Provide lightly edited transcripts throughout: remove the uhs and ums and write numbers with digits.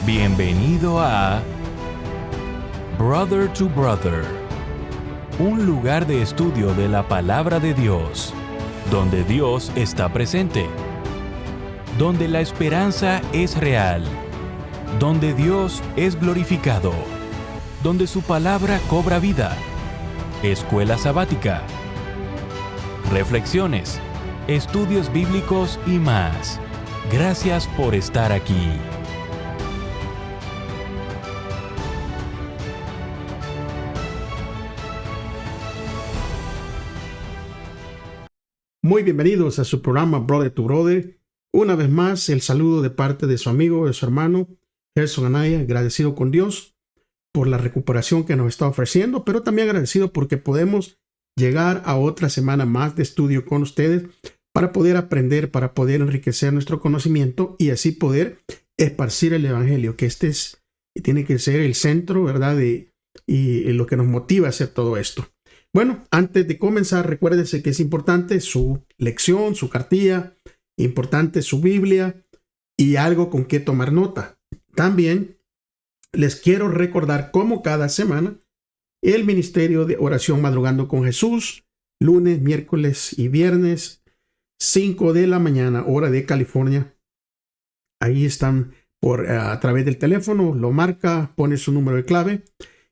Bienvenido a Brother to Brother, un lugar de estudio de la palabra de Dios, donde Dios está presente, donde la esperanza es real, donde Dios es glorificado, donde su palabra cobra vida. Escuela sabática, reflexiones, estudios bíblicos y más. Gracias por estar aquí. Muy bienvenidos a su programa Brother to Brother. Una vez más, el saludo de parte de su amigo, de su hermano, Gerson Anaya, agradecido con Dios por la recuperación que nos está ofreciendo, pero también agradecido porque podemos llegar a otra semana más de estudio con ustedes para poder aprender, para poder enriquecer nuestro conocimiento y así poder esparcir el Evangelio, que tiene que ser el centro, ¿verdad? Y lo que nos motiva a hacer todo esto. Bueno, antes de comenzar, recuérdense que es importante su lección, su cartilla, importante su Biblia y algo con que tomar nota. También les quiero recordar, como cada semana, el Ministerio de Oración Madrugando con Jesús, lunes, miércoles y viernes, 5 de la mañana, hora de California. Ahí están a través del teléfono, lo marca, pone su número de clave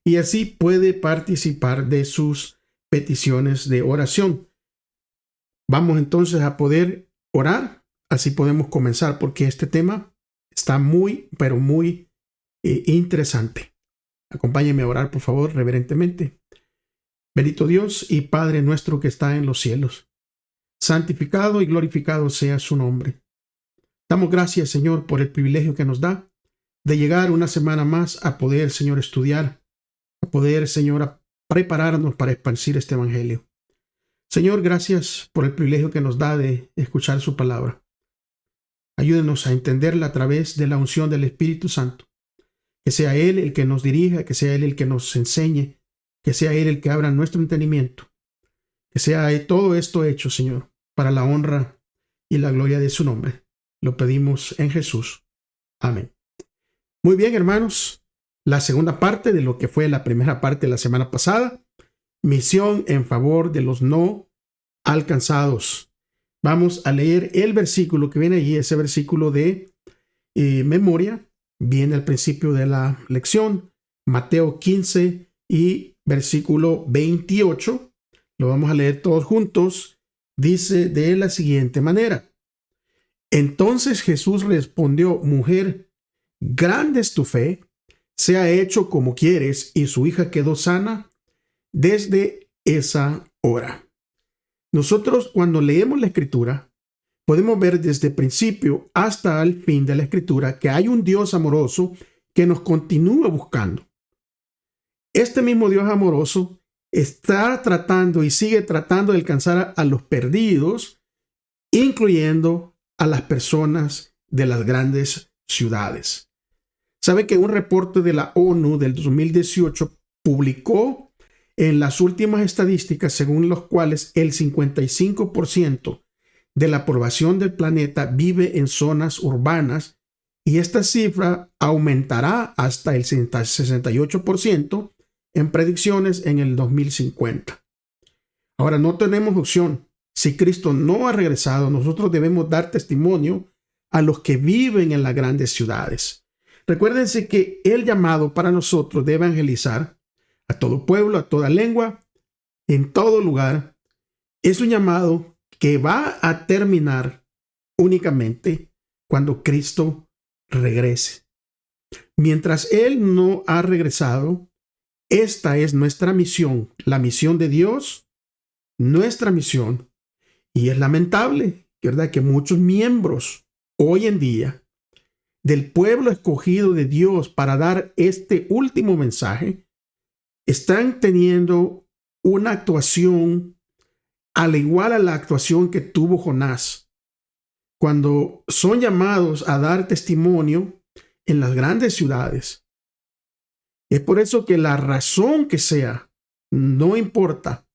y así puede participar de sus peticiones de oración. Vamos entonces a poder orar, así podemos comenzar porque este tema está muy, pero muy interesante. Acompáñenme a orar, por favor, reverentemente. Bendito Dios y Padre nuestro que está en los cielos, santificado y glorificado sea su nombre. Damos gracias, Señor, por el privilegio que nos da de llegar una semana más a poder, Señor, estudiar, a poder, Señor, a prepararnos para esparcir este evangelio. Señor, gracias por el privilegio que nos da de escuchar su palabra. Ayúdenos a entenderla a través de la unción del Espíritu Santo. Que sea Él el que nos dirija, que sea Él el que nos enseñe, que sea Él el que abra nuestro entendimiento. Que sea todo esto hecho, Señor, para la honra y la gloria de su nombre. Lo pedimos en Jesús. Amén. Muy bien, hermanos. La segunda parte de lo que fue la primera parte de la semana pasada. Misión en favor de los no alcanzados. Vamos a leer el versículo que viene allí, ese versículo de memoria. Viene al principio de la lección, Mateo 15 y versículo 28. Lo vamos a leer todos juntos. Dice de la siguiente manera. Entonces Jesús respondió, mujer, grande es tu fe, sea hecho como quieres, y su hija quedó sana desde esa hora. Nosotros cuando leemos la Escritura, podemos ver desde el principio hasta el fin de la Escritura que hay un Dios amoroso que nos continúa buscando. Este mismo Dios amoroso está tratando y sigue tratando de alcanzar a los perdidos, incluyendo a las personas de las grandes ciudades. ¿Sabe que un reporte de la ONU del 2018 publicó en las últimas estadísticas según los cuales el 55% de la población del planeta vive en zonas urbanas y esta cifra aumentará hasta el 68% en predicciones en el 2050. Ahora, no tenemos opción. Si Cristo no ha regresado, nosotros debemos dar testimonio a los que viven en las grandes ciudades. Recuérdense que el llamado para nosotros de evangelizar a todo pueblo, a toda lengua, en todo lugar, es un llamado que va a terminar únicamente cuando Cristo regrese. Mientras Él no ha regresado, esta es nuestra misión, la misión de Dios, nuestra misión. Y es lamentable, ¿verdad?, que muchos miembros hoy en día del pueblo escogido de Dios para dar este último mensaje están teniendo una actuación al igual a la actuación que tuvo Jonás cuando son llamados a dar testimonio en las grandes ciudades. Es por eso que la razón que sea, no importa,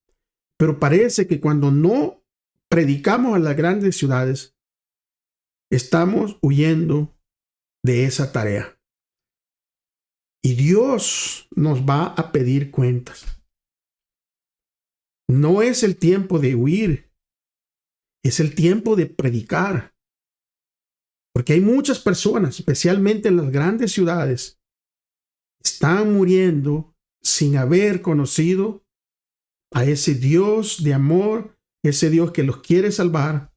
pero parece que cuando no predicamos a las grandes ciudades, estamos huyendo de esa tarea. Y Dios nos va a pedir cuentas. No es el tiempo de huir, es el tiempo de predicar. Porque hay muchas personas, especialmente en las grandes ciudades, están muriendo sin haber conocido a ese Dios de amor, ese Dios que los quiere salvar,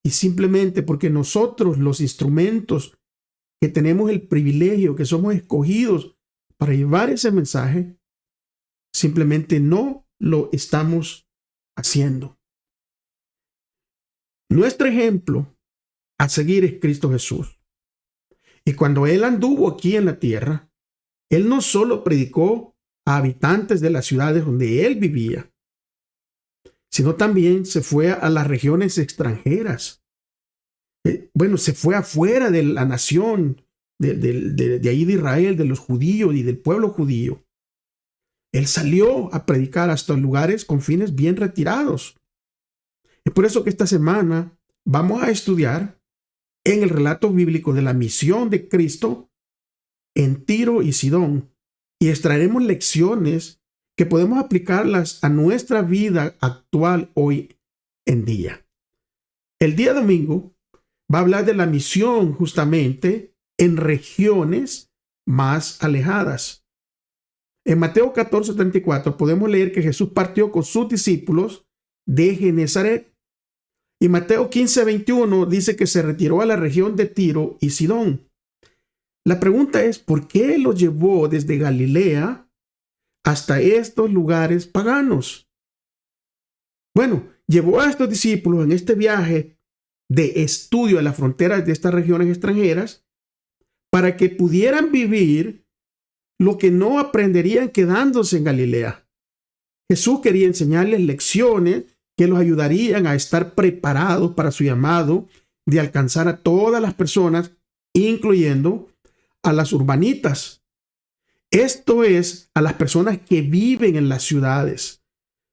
y simplemente porque nosotros, los instrumentos que tenemos el privilegio, que somos escogidos para llevar ese mensaje, simplemente no lo estamos haciendo. Nuestro ejemplo a seguir es Cristo Jesús. Y cuando Él anduvo aquí en la tierra, Él no solo predicó a habitantes de las ciudades donde Él vivía, sino también se fue a las regiones extranjeras. Se fue afuera de la nación, de ahí de Israel, de los judíos y del pueblo judío. Él salió a predicar hasta lugares con fines bien retirados. Es por eso que esta semana vamos a estudiar en el relato bíblico de la misión de Cristo en Tiro y Sidón, y extraeremos lecciones que podemos aplicarlas a nuestra vida actual hoy en día. El día domingo va a hablar de la misión justamente en regiones más alejadas. En Mateo 14:34 podemos leer que Jesús partió con sus discípulos de Genezaret. Y Mateo 15:21 dice que se retiró a la región de Tiro y Sidón. La pregunta es, ¿por qué los llevó desde Galilea hasta estos lugares paganos? Bueno, llevó a estos discípulos en este viaje de estudio a las fronteras de estas regiones extranjeras para que pudieran vivir lo que no aprenderían quedándose en Galilea. Jesús quería enseñarles lecciones que los ayudarían a estar preparados para su llamado de alcanzar a todas las personas, incluyendo a las urbanitas. Esto es, a las personas que viven en las ciudades,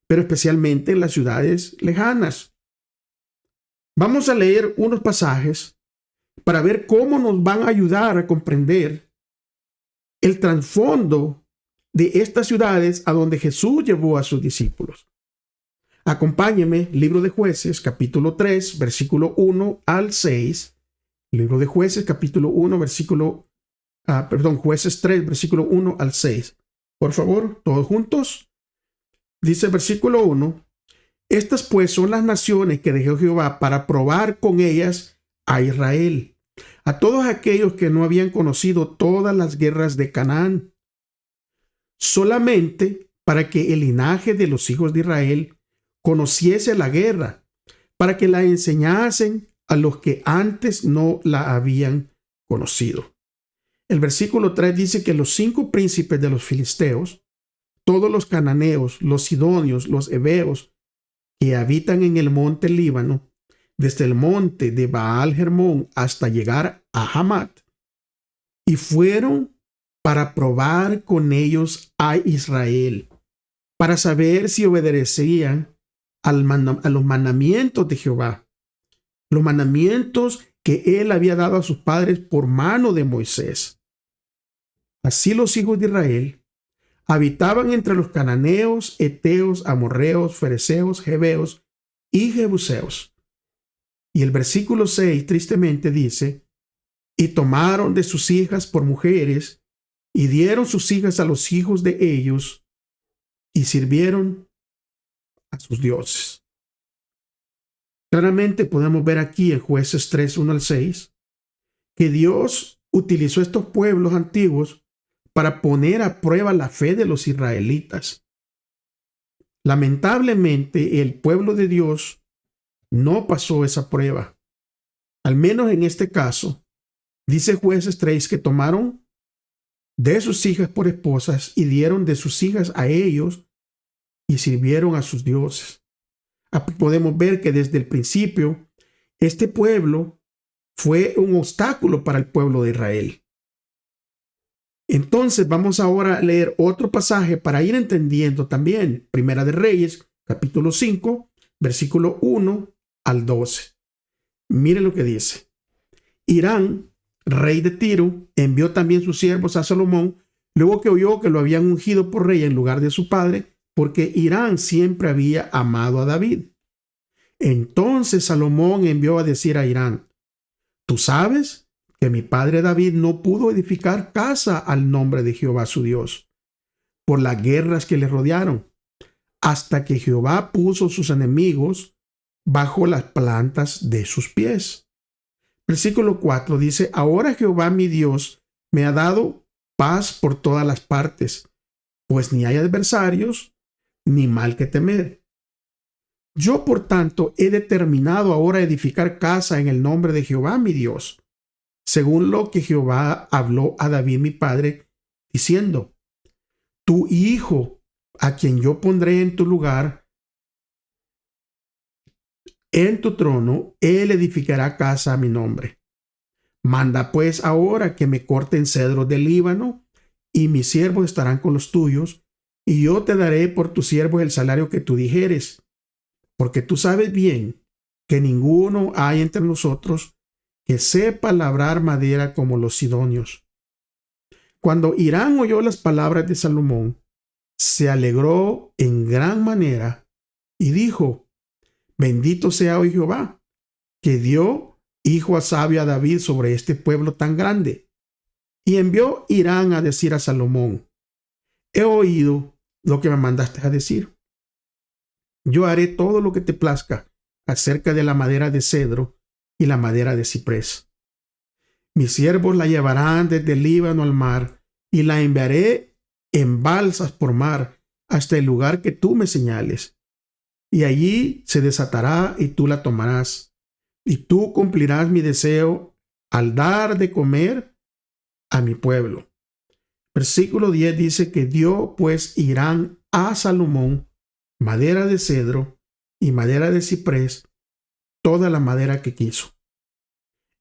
pero especialmente en las ciudades lejanas. Vamos a leer unos pasajes para ver cómo nos van a ayudar a comprender el trasfondo de estas ciudades a donde Jesús llevó a sus discípulos. Acompáñeme, Libro de Jueces, capítulo 3, versículo 1 al 6. Libro de Jueces, capítulo 1, Jueces 3, versículo 1 al 6. Por favor, todos juntos. Dice el versículo 1: Estas pues son las naciones que dejó Jehová para probar con ellas a Israel, a todos aquellos que no habían conocido todas las guerras de Canaán, solamente para que el linaje de los hijos de Israel conociese la guerra, para que la enseñasen a los que antes no la habían conocido. El versículo 3 dice que los 5 príncipes de los filisteos, todos los cananeos, los sidonios, los heveos, que habitan en el monte Líbano, desde el monte de Baal Hermón hasta llegar a Hamat, y fueron para probar con ellos a Israel, para saber si obedecerían a los mandamientos de Jehová, los mandamientos que él había dado a sus padres por mano de Moisés. Así los hijos de Israel habitaban entre los cananeos, heteos, amorreos, fereceos, jebeos y jebuseos. Y el versículo 6 tristemente dice: y tomaron de sus hijas por mujeres y dieron sus hijas a los hijos de ellos y sirvieron a sus dioses. Claramente podemos ver aquí en Jueces 3, 1 al 6, que Dios utilizó estos pueblos antiguos para poner a prueba la fe de los israelitas. Lamentablemente, el pueblo de Dios no pasó esa prueba. Al menos en este caso, dice Jueces 3 que tomaron de sus hijas por esposas y dieron de sus hijas a ellos y sirvieron a sus dioses. Podemos ver que desde el principio este pueblo fue un obstáculo para el pueblo de Israel. Entonces vamos ahora a leer otro pasaje para ir entendiendo también. Primera de Reyes, capítulo 5, versículo 1 al 12. Mire lo que dice. Hirán, rey de Tiro, envió también sus siervos a Salomón Luego que oyó que lo habían ungido por rey en lugar de su padre, porque Hirán siempre había amado a David. Entonces Salomón envió a decir a Hirán: tú sabes que mi padre David no pudo edificar casa al nombre de Jehová su Dios, por las guerras que le rodearon, hasta que Jehová puso sus enemigos bajo las plantas de sus pies. Versículo 4 dice: ahora Jehová mi Dios me ha dado paz por todas las partes, pues ni hay adversarios, ni mal que temer. Yo, por tanto, he determinado ahora edificar casa en el nombre de Jehová mi Dios, según lo que Jehová habló a David mi padre, diciendo: tu hijo, a quien yo pondré en tu lugar, en tu trono, él edificará casa a mi nombre. Manda pues ahora que me corten cedros del Líbano, y mis siervos estarán con los tuyos, y yo te daré por tus siervos el salario que tú dijeres, porque tú sabes bien que ninguno hay entre nosotros que sepa labrar madera como los sidonios. Cuando Hirán oyó las palabras de Salomón, se alegró en gran manera y dijo: bendito sea hoy Jehová, que dio hijo sabio a David sobre este pueblo tan grande. Y envió Hirán a decir a Salomón: he oído lo que me mandaste a decir. Yo haré todo lo que te plazca acerca de la madera de cedro y la madera de ciprés. Mis siervos la llevarán desde el Líbano al mar, y la enviaré en balsas por mar hasta el lugar que tú me señales. Y allí se desatará y tú la tomarás. Y tú cumplirás mi deseo al dar de comer a mi pueblo. Versículo 10 dice que dio pues Hirán a Salomón madera de cedro y madera de ciprés, toda la madera que quiso.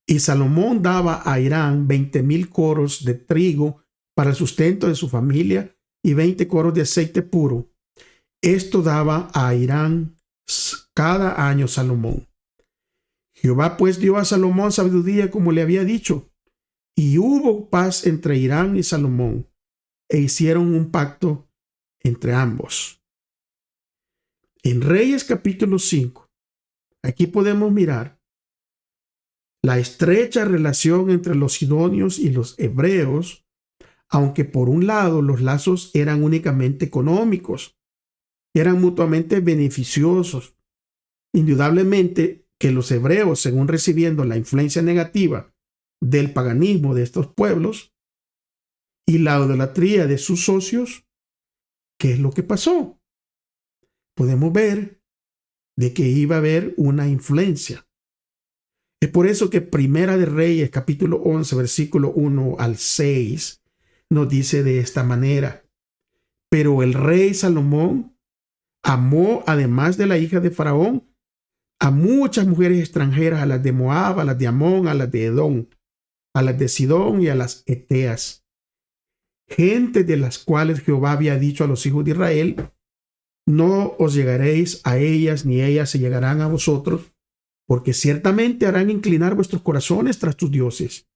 Y Salomón daba a Hirán 20,000 coros de trigo para el sustento de su familia y 20 coros de aceite puro. Esto daba a Hirán cada año Salomón. Jehová pues dio a Salomón sabiduría como le había dicho, y hubo paz entre Hirán y Salomón, e hicieron un pacto entre ambos. En Reyes capítulo 5, aquí podemos mirar la estrecha relación entre los sidonios y los hebreos, aunque por un lado los lazos eran únicamente económicos, eran mutuamente beneficiosos. Indudablemente que los hebreos, según recibiendo la influencia negativa del paganismo de estos pueblos y la idolatría de sus socios, ¿qué es lo que pasó? Podemos ver de que iba a haber una influencia. Es por eso que Primera de Reyes, capítulo 11, versículo 1 al 6, nos dice de esta manera: pero el rey Salomón amó, además de la hija de Faraón, a muchas mujeres extranjeras, a las de Moab, a las de Amón, a las de Edom, a las de Sidón y a las Eteas, gente de las cuales Jehová había dicho a los hijos de Israel: no os llegaréis a ellas, ni ellas se llegarán a vosotros, porque ciertamente harán inclinar vuestros corazones tras tus dioses.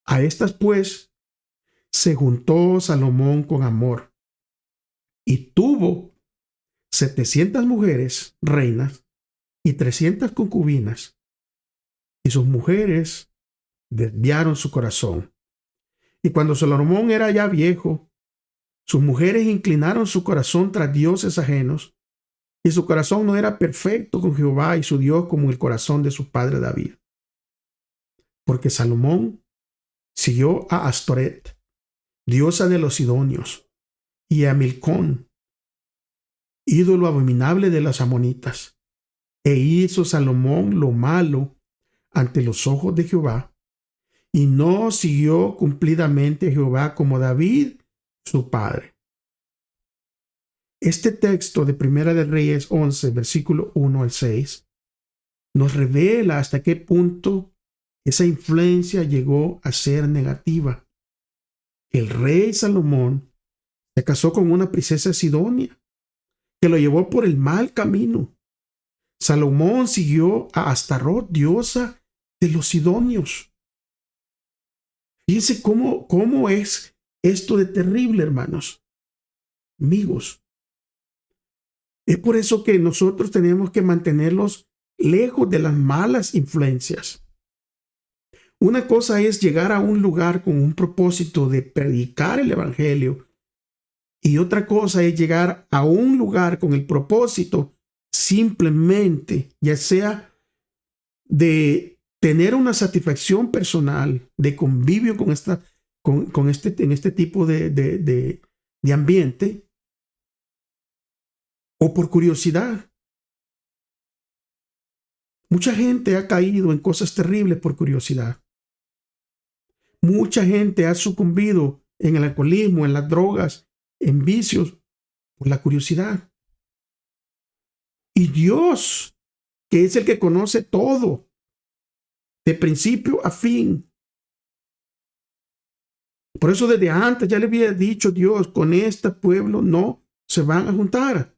A estas pues se juntó Salomón con amor, y tuvo 700 mujeres reinas y 300 concubinas, y sus mujeres desviaron su corazón. Y cuando Salomón era ya viejo, sus mujeres inclinaron su corazón tras dioses ajenos, y su corazón no era perfecto con Jehová y su Dios como el corazón de su padre David. Porque Salomón siguió a Astoret, diosa de los sidonios, y a Milcón, ídolo abominable de los amonitas. E hizo Salomón lo malo ante los ojos de Jehová, y no siguió cumplidamente a Jehová como David, su padre. Este texto de Primera de Reyes 11, versículo 1 al 6, nos revela hasta qué punto esa influencia llegó a ser negativa. El rey Salomón se casó con una princesa sidonia que lo llevó por el mal camino. Salomón siguió a Astarot, diosa de los sidonios. Fíjense cómo es esto de terrible, hermanos, amigos. Es por eso que nosotros tenemos que mantenerlos lejos de las malas influencias. Una cosa es llegar a un lugar con un propósito de predicar el evangelio, y otra cosa es llegar a un lugar con el propósito simplemente, ya sea de tener una satisfacción personal, de convivio con en este tipo de ambiente, o por curiosidad. Mucha gente ha caído en cosas terribles por curiosidad. Mucha gente ha sucumbido en el alcoholismo, en las drogas, en vicios, por la curiosidad. Y Dios, que es el que conoce todo, de principio a fin. Por eso desde antes ya le había dicho Dios, con este pueblo no se van a juntar.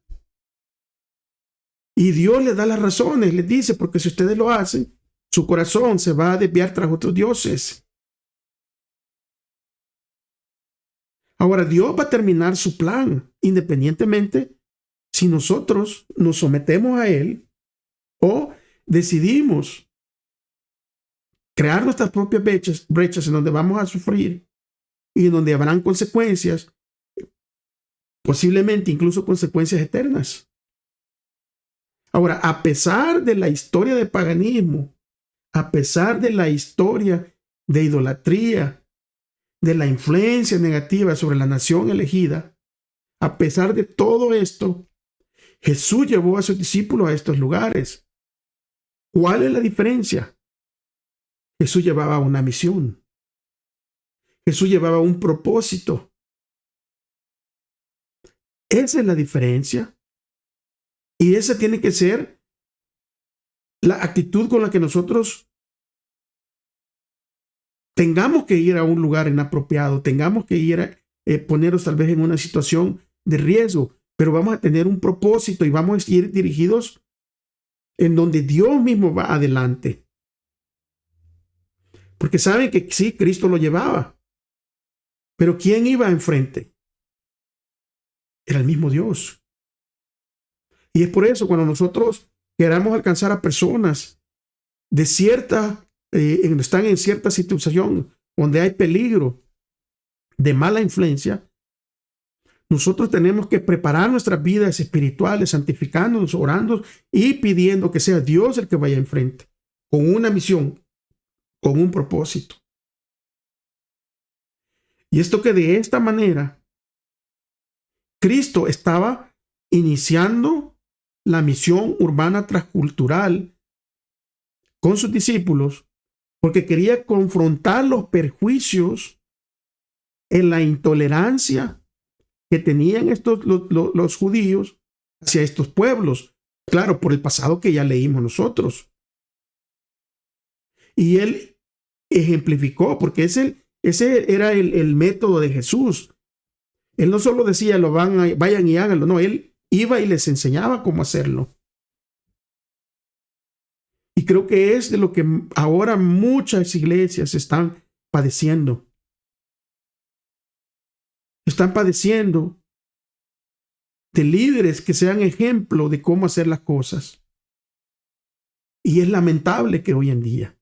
Y Dios le da las razones, le dice, porque si ustedes lo hacen, su corazón se va a desviar tras otros dioses. Ahora, Dios va a terminar su plan, independientemente si nosotros nos sometemos a Él o decidimos crear nuestras propias brechas en donde vamos a sufrir y en donde habrán consecuencias, posiblemente incluso consecuencias eternas. Ahora, a pesar de la historia de paganismo, a pesar de la historia de idolatría, de la influencia negativa sobre la nación elegida, a pesar de todo esto, Jesús llevó a sus discípulos a estos lugares. ¿Cuál es la diferencia? Jesús llevaba una misión. Jesús llevaba un propósito. Esa es la diferencia. Y esa tiene que ser la actitud con la que nosotros tengamos que ir a un lugar inapropiado, tengamos que ir a ponernos tal vez en una situación de riesgo, pero vamos a tener un propósito y vamos a ir dirigidos en donde Dios mismo va adelante. Porque saben que sí, Cristo lo llevaba, pero ¿quién iba enfrente? Era el mismo Dios. Y es por eso cuando nosotros queramos alcanzar a personas de están en cierta situación donde hay peligro de mala influencia, nosotros tenemos que preparar nuestras vidas espirituales, santificándonos, orando y pidiendo que sea Dios el que vaya enfrente, con una misión, con un propósito. Y esto que de esta manera, Cristo estaba iniciando la misión urbana transcultural con sus discípulos, porque quería confrontar los perjuicios en la intolerancia que tenían los judíos hacia estos pueblos. Claro, por el pasado que ya leímos nosotros. Y él ejemplificó, porque ese era el método de Jesús. Él no solo decía, vayan y háganlo, no, él iba y les enseñaba cómo hacerlo. Y creo que es de lo que ahora muchas iglesias están padeciendo. Están padeciendo de líderes que sean ejemplo de cómo hacer las cosas. Y es lamentable que hoy en día,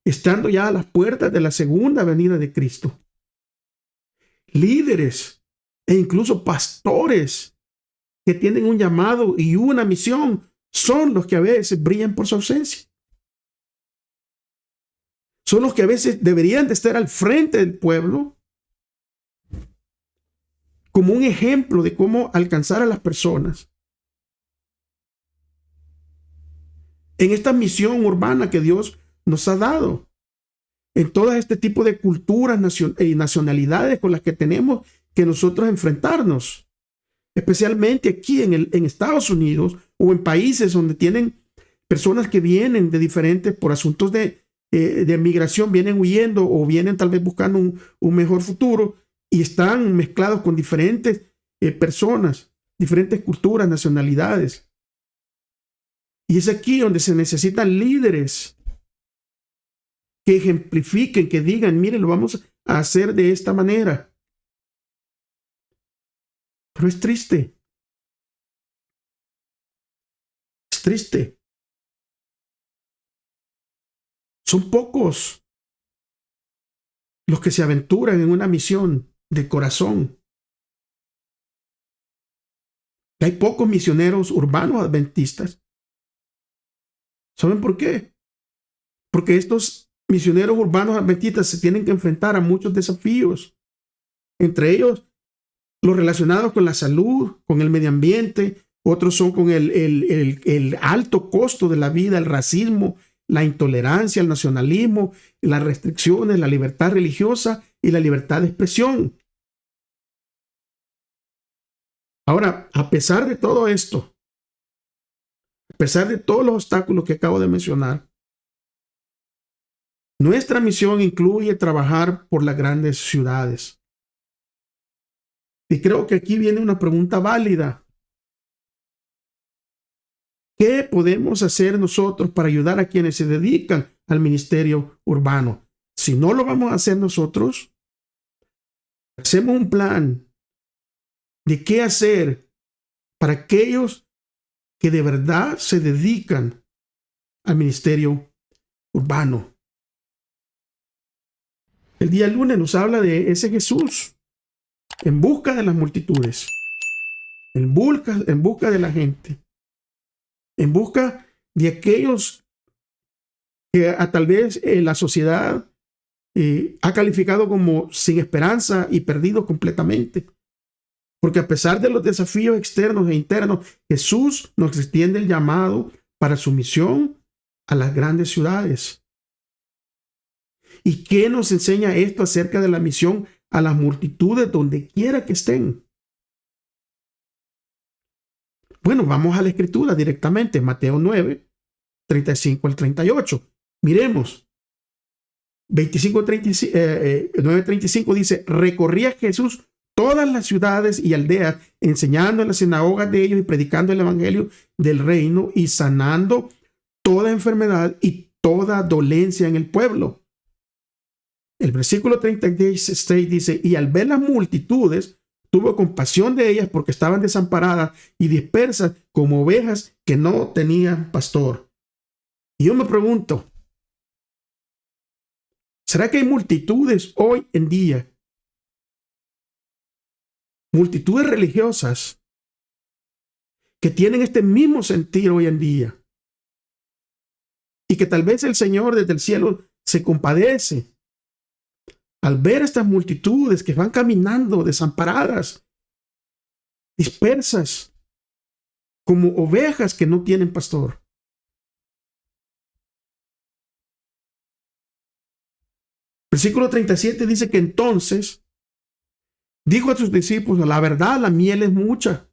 estando ya a las puertas de la segunda venida de Cristo, líderes e incluso pastores que tienen un llamado y una misión son los que a veces brillan por su ausencia. Son los que a veces deberían de estar al frente del pueblo como un ejemplo de cómo alcanzar a las personas en esta misión urbana que Dios nos ha dado, en todo este tipo de culturas y nacionalidades con las que tenemos que nosotros enfrentarnos, especialmente aquí en Estados Unidos o en países donde tienen personas que vienen de diferentes, por asuntos de migración, vienen huyendo o vienen tal vez buscando un mejor futuro y están mezclados con diferentes personas, diferentes culturas, nacionalidades. Y es aquí donde se necesitan líderes que ejemplifiquen, que digan, miren, lo vamos a hacer de esta manera. Pero es triste. Es triste. Son pocos los que se aventuran en una misión de corazón. Hay pocos misioneros urbanos adventistas. ¿Saben por qué? Porque estos misioneros urbanos adventistas se tienen que enfrentar a muchos desafíos. Entre ellos, los relacionados con la salud, con el medio ambiente. Otros son con el alto costo de la vida, el racismo, la intolerancia, el nacionalismo, las restricciones, la libertad religiosa y la libertad de expresión. Ahora, a pesar de todo esto, a pesar de todos los obstáculos que acabo de mencionar, nuestra misión incluye trabajar por las grandes ciudades. Y creo que aquí viene una pregunta válida. ¿Qué podemos hacer nosotros para ayudar a quienes se dedican al ministerio urbano? Si no lo vamos a hacer nosotros, hacemos un plan de qué hacer para aquellos que de verdad se dedican al ministerio urbano. El día lunes nos habla de ese Jesús en busca de las multitudes, en busca de la gente, en busca de aquellos que tal vez la sociedad ha calificado como sin esperanza y perdidos completamente. Porque a pesar de los desafíos externos e internos, Jesús nos extiende el llamado para su misión a las grandes ciudades. ¿Y qué nos enseña esto acerca de la misión a las multitudes donde quiera que estén? Bueno, vamos a la escritura directamente, Mateo 9, 35 al 38. Miremos. 9:35 dice, recorría Jesús todas las ciudades y aldeas, enseñando en las sinagogas de ellos y predicando el evangelio del reino y sanando toda enfermedad y toda dolencia en el pueblo. El versículo 36 dice, y al ver las multitudes, tuvo compasión de ellas porque estaban desamparadas y dispersas como ovejas que no tenían pastor. Y yo me pregunto, ¿será que hay multitudes hoy en día? Multitudes religiosas que tienen este mismo sentir hoy en día. Y que tal vez el Señor desde el cielo se compadece al ver estas multitudes que van caminando desamparadas, dispersas, como ovejas que no tienen pastor. Versículo 37 dice que entonces dijo a sus discípulos, la verdad, la miel es mucha,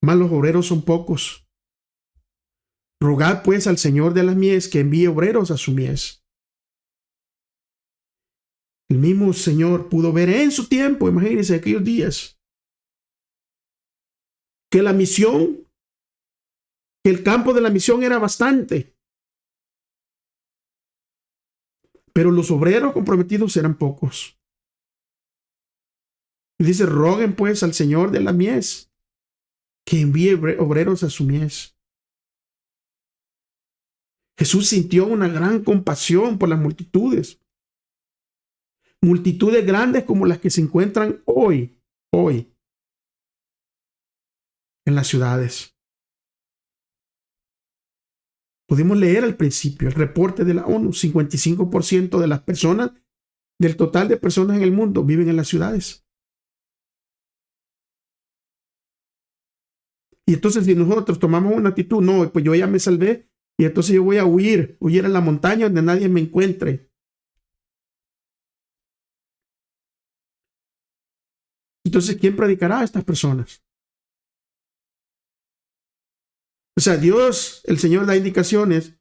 mas los obreros son pocos. Rogad pues al Señor de las mies que envíe obreros a su mies. El mismo Señor pudo ver en su tiempo, imagínense aquellos días, que la misión, que el campo de la misión era bastante, pero los obreros comprometidos eran pocos. Y dice, roguen pues al Señor de la mies que envíe obreros a su mies. Jesús sintió una gran compasión por las multitudes. Multitudes grandes como las que se encuentran hoy en las ciudades. Pudimos leer al principio el reporte de la ONU, 55% de las personas, del total de personas en el mundo, viven en las ciudades. Y entonces si nosotros tomamos una actitud, no, pues yo ya me salvé, y entonces yo voy a huir a la montaña donde nadie me encuentre. Entonces, ¿quién predicará a estas personas? O sea, Dios, el Señor da indicaciones.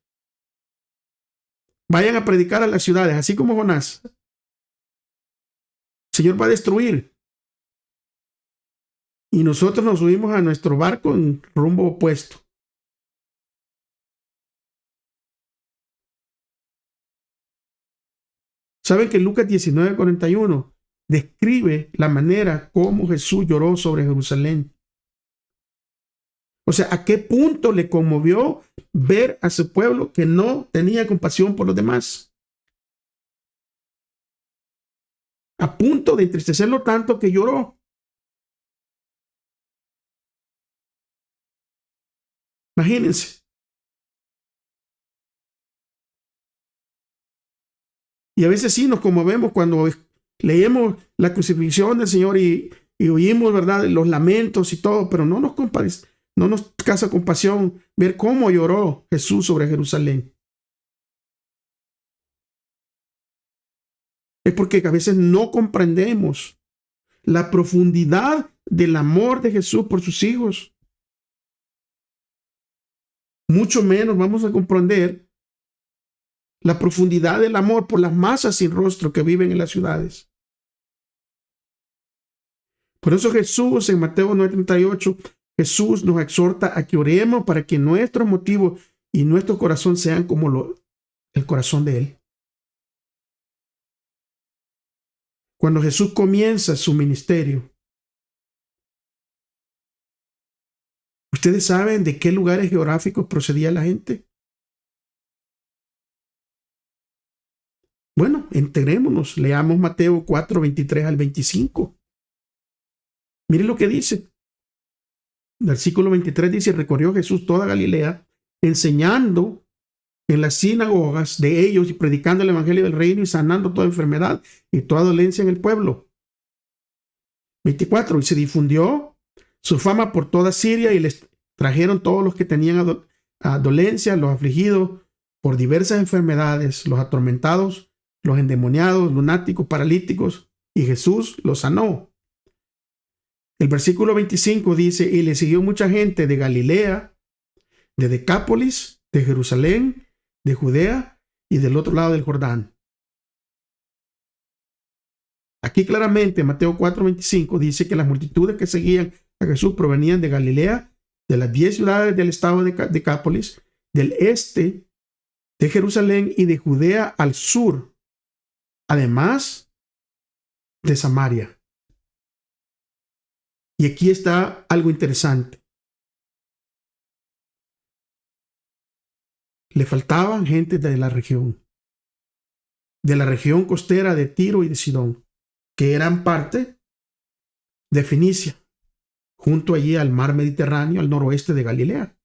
Vayan a predicar a las ciudades, así como Jonás. El Señor va a destruir. Y nosotros nos subimos a nuestro barco en rumbo opuesto. ¿Saben que Lucas 19:41 describe la manera como Jesús lloró sobre Jerusalén? O sea, ¿a qué punto le conmovió ver a su pueblo que no tenía compasión por los demás? A punto de entristecerlo tanto que lloró. Imagínense. Y a veces sí nos conmovemos cuando leemos la crucifixión del Señor y oímos, ¿verdad?, los lamentos y todo, pero no nos causa compasión ver cómo lloró Jesús sobre Jerusalén. Es porque a veces no comprendemos la profundidad del amor de Jesús por sus hijos. Mucho menos vamos a comprender la profundidad del amor por las masas sin rostro que viven en las ciudades. Por eso Jesús en Mateo 9:38, Jesús nos exhorta a que oremos para que nuestros motivos y nuestro corazón sean como el corazón de Él. Cuando Jesús comienza su ministerio, ¿ustedes saben de qué lugares geográficos procedía la gente? Bueno, enterémonos, leamos Mateo 4:23 al 25. Miren lo que dice. Versículo 23 dice: recorrió Jesús toda Galilea, enseñando en las sinagogas de ellos y predicando el evangelio del reino y sanando toda enfermedad y toda dolencia en el pueblo. 24. Y se difundió su fama por toda Siria y les trajeron todos los que tenían dolencia, los afligidos por diversas enfermedades, los atormentados, los endemoniados, lunáticos, paralíticos, y Jesús los sanó. El versículo 25 dice: y le siguió mucha gente de Galilea, de Decápolis, de Jerusalén, de Judea y del otro lado del Jordán. Aquí claramente Mateo 4:25 dice que las multitudes que seguían a Jesús provenían de Galilea, de las 10 ciudades del estado de Decápolis, del este de Jerusalén y de Judea al sur, además de Samaria. Y aquí está algo interesante. Le faltaban gente de la región costera de Tiro y de Sidón, que eran parte de Fenicia, junto allí al mar Mediterráneo, al noroeste de Galilea.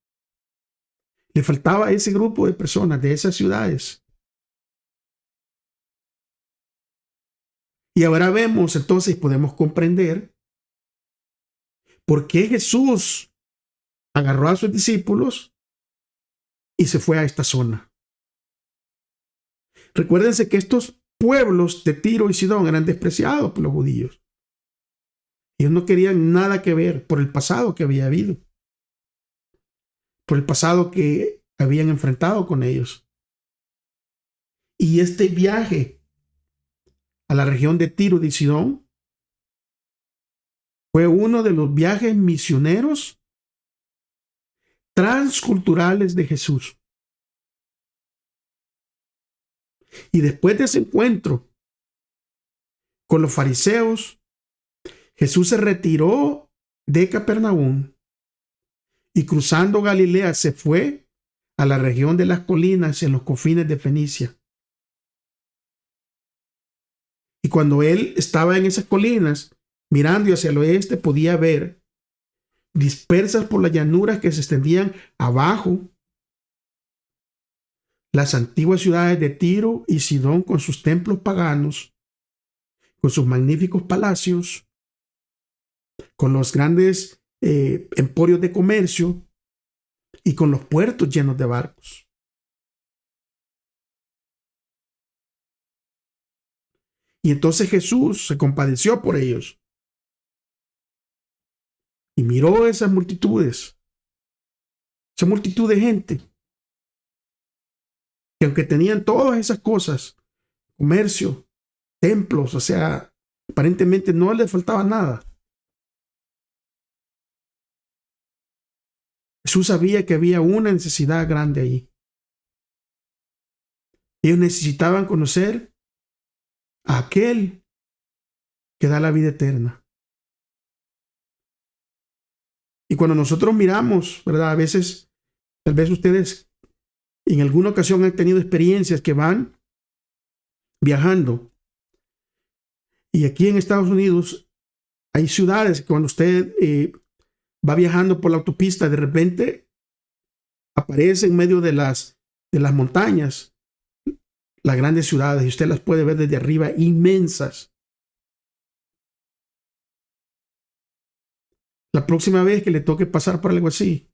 Le faltaba ese grupo de personas de esas ciudades. Y ahora vemos, entonces podemos comprender por qué Jesús agarró a sus discípulos y se fue a esta zona. Recuérdense que estos pueblos de Tiro y Sidón eran despreciados por los judíos. Ellos no querían nada que ver por el pasado que había habido, por el pasado que habían enfrentado con ellos. Y este viaje a la región de Tiro y Sidón fue uno de los viajes misioneros transculturales de Jesús. Y después de ese encuentro con los fariseos, Jesús se retiró de Capernaum y cruzando Galilea se fue a la región de las colinas en los confines de Fenicia. Y cuando él estaba en esas colinas, mirando hacia el oeste, podía ver, dispersas por las llanuras que se extendían abajo, las antiguas ciudades de Tiro y Sidón con sus templos paganos, con sus magníficos palacios, con los grandes emporios de comercio y con los puertos llenos de barcos. Y entonces Jesús se compadeció por ellos y miró esas multitudes, esa multitud de gente, que aunque tenían todas esas cosas, comercio, templos, o sea, aparentemente no les faltaba nada. Jesús sabía que había una necesidad grande allí. Ellos necesitaban conocer a aquel que da la vida eterna. Y cuando nosotros miramos, ¿verdad? A veces, tal vez ustedes en alguna ocasión han tenido experiencias que van viajando. Y aquí en Estados Unidos hay ciudades que cuando usted va viajando por la autopista, de repente aparece en medio de las montañas las grandes ciudades y usted las puede ver desde arriba, inmensas. La próxima vez que le toque pasar por algo así,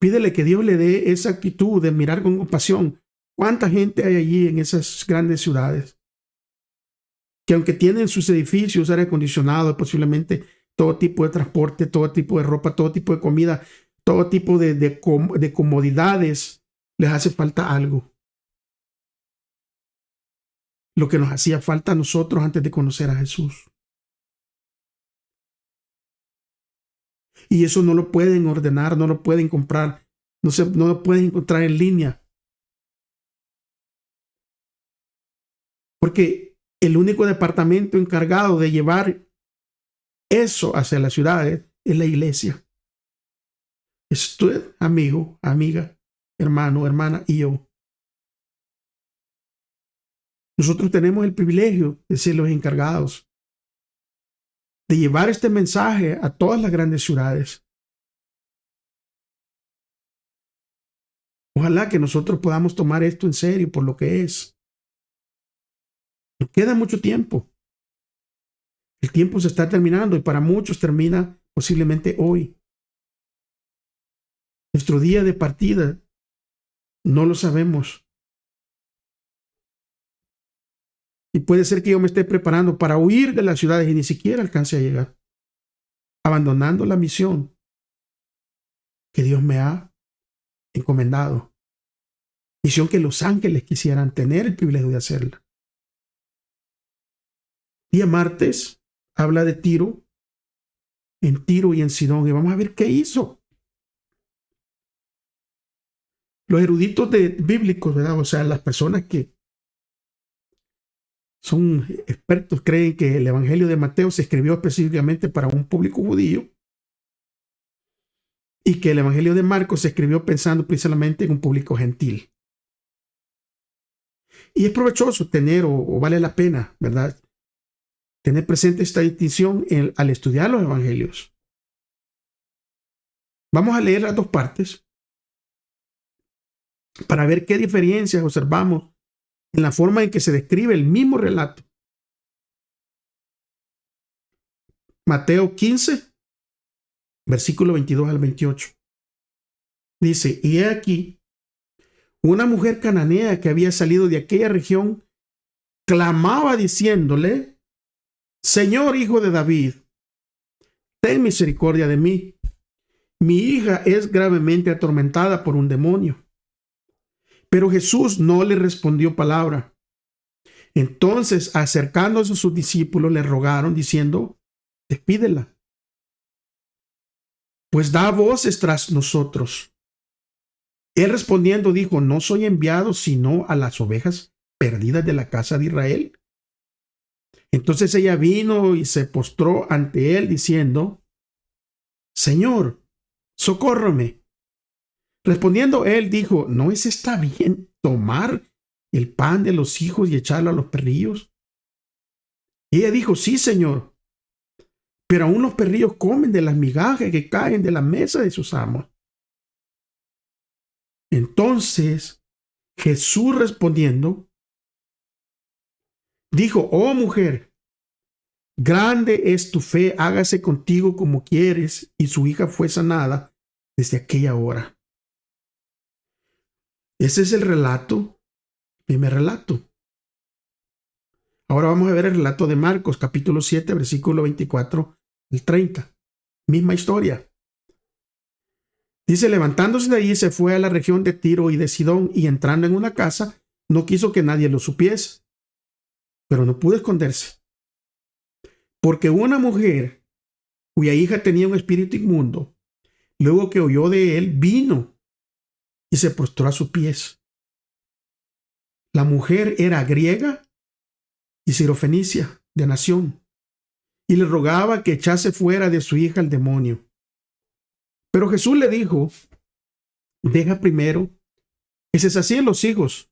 pídele que Dios le dé esa actitud de mirar con compasión. ¿Cuánta gente hay allí en esas grandes ciudades? Que aunque tienen sus edificios, aire acondicionado, posiblemente todo tipo de transporte, todo tipo de ropa, todo tipo de comida, todo tipo de comodidades, les hace falta algo. Lo que nos hacía falta a nosotros antes de conocer a Jesús. Y eso no lo pueden ordenar, no lo pueden comprar, no lo pueden encontrar en línea. Porque el único departamento encargado de llevar eso hacia las ciudades es la iglesia. Es usted, amigo, amiga, hermano, hermana y yo. Nosotros tenemos el privilegio de ser los encargados de llevar este mensaje a todas las grandes ciudades. Ojalá que nosotros podamos tomar esto en serio por lo que es. Nos queda mucho tiempo. El tiempo se está terminando y para muchos termina posiblemente hoy. Nuestro día de partida no lo sabemos. Y puede ser que yo me esté preparando para huir de las ciudades y ni siquiera alcance a llegar, abandonando la misión que Dios me ha encomendado. Misión que los ángeles quisieran tener el privilegio de hacerla. Día martes habla de Tiro, en Tiro y en Sidón, y vamos a ver qué hizo. Los eruditos bíblicos, ¿verdad? O sea, las personas que son expertos creen que el Evangelio de Mateo se escribió específicamente para un público judío y que el Evangelio de Marcos se escribió pensando precisamente en un público gentil. Y es provechoso tener o vale la pena, ¿verdad? Tener presente esta distinción al estudiar los evangelios. Vamos a leer las dos partes para ver qué diferencias observamos en la forma en que se describe el mismo relato. Mateo 15, versículo 22 al 28. Dice, y he aquí, una mujer cananea que había salido de aquella región clamaba diciéndole, Señor, hijo de David, ten misericordia de mí. Mi hija es gravemente atormentada por un demonio. Pero Jesús no le respondió palabra. Entonces, acercándose a sus discípulos, le rogaron diciendo, despídela, pues da voces tras nosotros. Él respondiendo dijo, no soy enviado sino a las ovejas perdidas de la casa de Israel. Entonces ella vino y se postró ante él diciendo, Señor, socórreme. Respondiendo él dijo, ¿no está bien tomar el pan de los hijos y echarlo a los perrillos? Y ella dijo, sí, Señor, pero aún los perrillos comen de las migajas que caen de la mesa de sus amos. Entonces Jesús respondiendo, dijo, oh mujer, grande es tu fe, hágase contigo como quieres. Y su hija fue sanada desde aquella hora. Ese es el relato, primer relato. Ahora vamos a ver el relato de Marcos, capítulo 7, versículo 24 al 30. Misma historia. Dice, levantándose de allí se fue a la región de Tiro y de Sidón y entrando en una casa, no quiso que nadie lo supiese, pero no pudo esconderse. Porque una mujer cuya hija tenía un espíritu inmundo, luego que oyó de él, vino y se postró a sus pies. La mujer era griega y sirofenicia de nación, y le rogaba que echase fuera de su hija el demonio. Pero Jesús le dijo: deja primero que se sacien los hijos,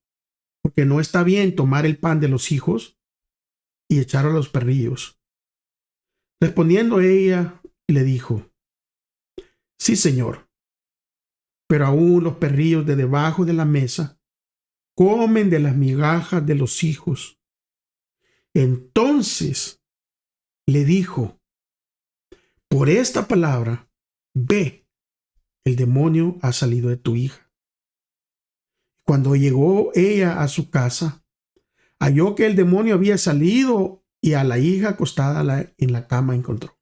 porque no está bien tomar el pan de los hijos y echarlo a los perrillos. Respondiendo ella, le dijo: sí, Señor, pero aún los perrillos de debajo de la mesa comen de las migajas de los hijos. Entonces le dijo: por esta palabra, ve, el demonio ha salido de tu hija. Cuando llegó ella a su casa, halló que el demonio había salido y a la hija acostada en la cama encontró.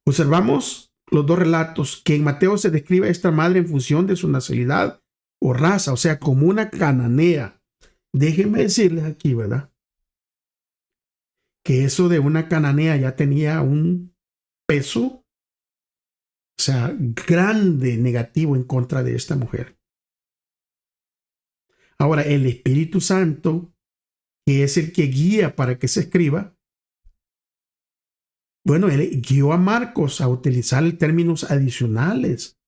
Observamos los dos relatos que en Mateo se describe a esta madre en función de su nacionalidad o raza, o sea, como una cananea. Déjenme decirles aquí, ¿verdad?, que eso de una cananea ya tenía un peso, o sea, grande negativo en contra de esta mujer. Ahora, el Espíritu Santo, que es el que guía para que se escriba, bueno, él guió a Marcos a utilizar términos adicionales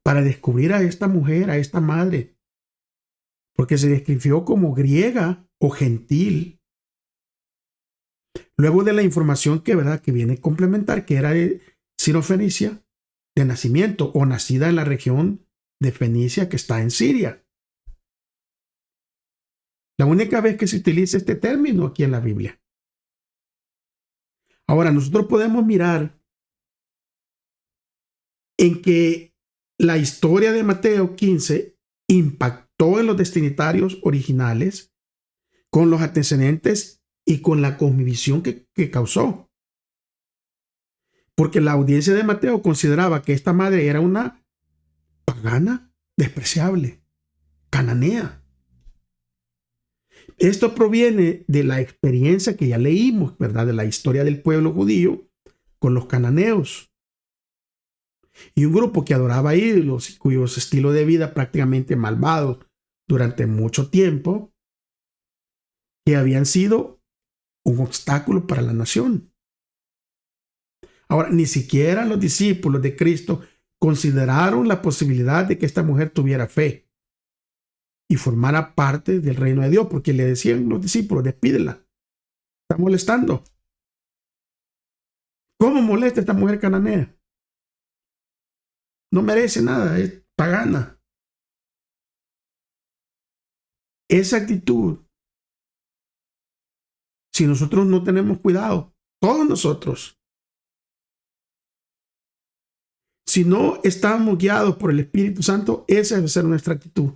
para descubrir a esta mujer, a esta madre, porque se describió como griega o gentil. Luego de la información que, ¿verdad?, que viene a complementar, que era de Sirofenicia de nacimiento o nacida en la región de Fenicia que está en Siria. La única vez que se utiliza este término aquí en la Biblia. Ahora, nosotros podemos mirar en que la historia de Mateo 15 impactó en los destinatarios originales con los antecedentes y con la cosmovisión que causó. Porque la audiencia de Mateo consideraba que esta madre era una pagana despreciable, cananea. Esto proviene de la experiencia que ya leímos, ¿verdad?, de la historia del pueblo judío con los cananeos. Y un grupo que adoraba ídolos y cuyos estilos de vida prácticamente malvados durante mucho tiempo, que habían sido un obstáculo para la nación. Ahora, ni siquiera los discípulos de Cristo consideraron la posibilidad de que esta mujer tuviera fe y formara parte del reino de Dios, porque le decían los discípulos: despídela, está molestando. ¿Cómo molesta esta mujer cananea? No merece nada, es pagana. Esa actitud, si nosotros no tenemos cuidado, todos nosotros, si no estamos guiados por el Espíritu Santo, esa debe ser nuestra actitud.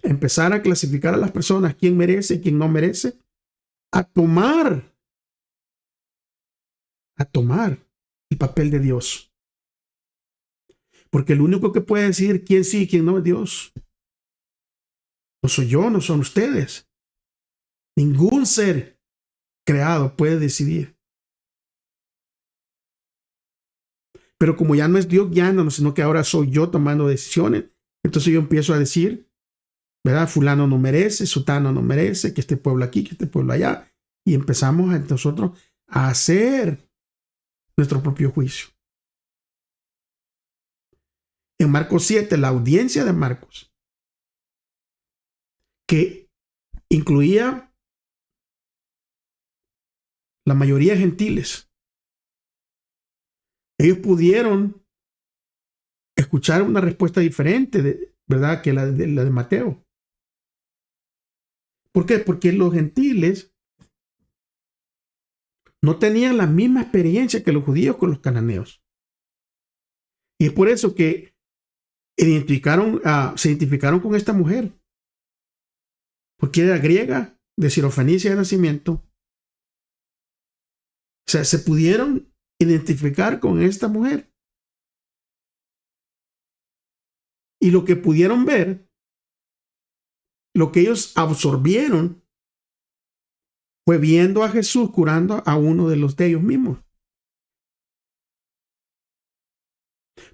Empezar a clasificar a las personas, quién merece y quién no merece, a tomar el papel de Dios. Porque el único que puede decir quién sí y quién no es Dios. No soy yo, no son ustedes. Ningún ser creado puede decidir. Pero como ya no es Dios guiándonos, sino que ahora soy yo tomando decisiones, entonces yo empiezo a decir, ¿verdad?, fulano no merece, sutano no merece, que este pueblo aquí, que este pueblo allá. Y empezamos nosotros a hacer nuestro propio juicio. En Marcos 7, la audiencia de Marcos, que incluía la mayoría de gentiles, ellos pudieron escuchar una respuesta diferente, ¿verdad?, que la de Mateo. ¿Por qué? Porque los gentiles no tenían la misma experiencia que los judíos con los cananeos. Y es por eso que se identificaron con esta mujer, porque era griega, de Sirofenicia de nacimiento. O sea, se pudieron identificar con esta mujer. Y lo que pudieron ver, lo que ellos absorbieron, fue viendo a Jesús curando a uno de ellos mismos.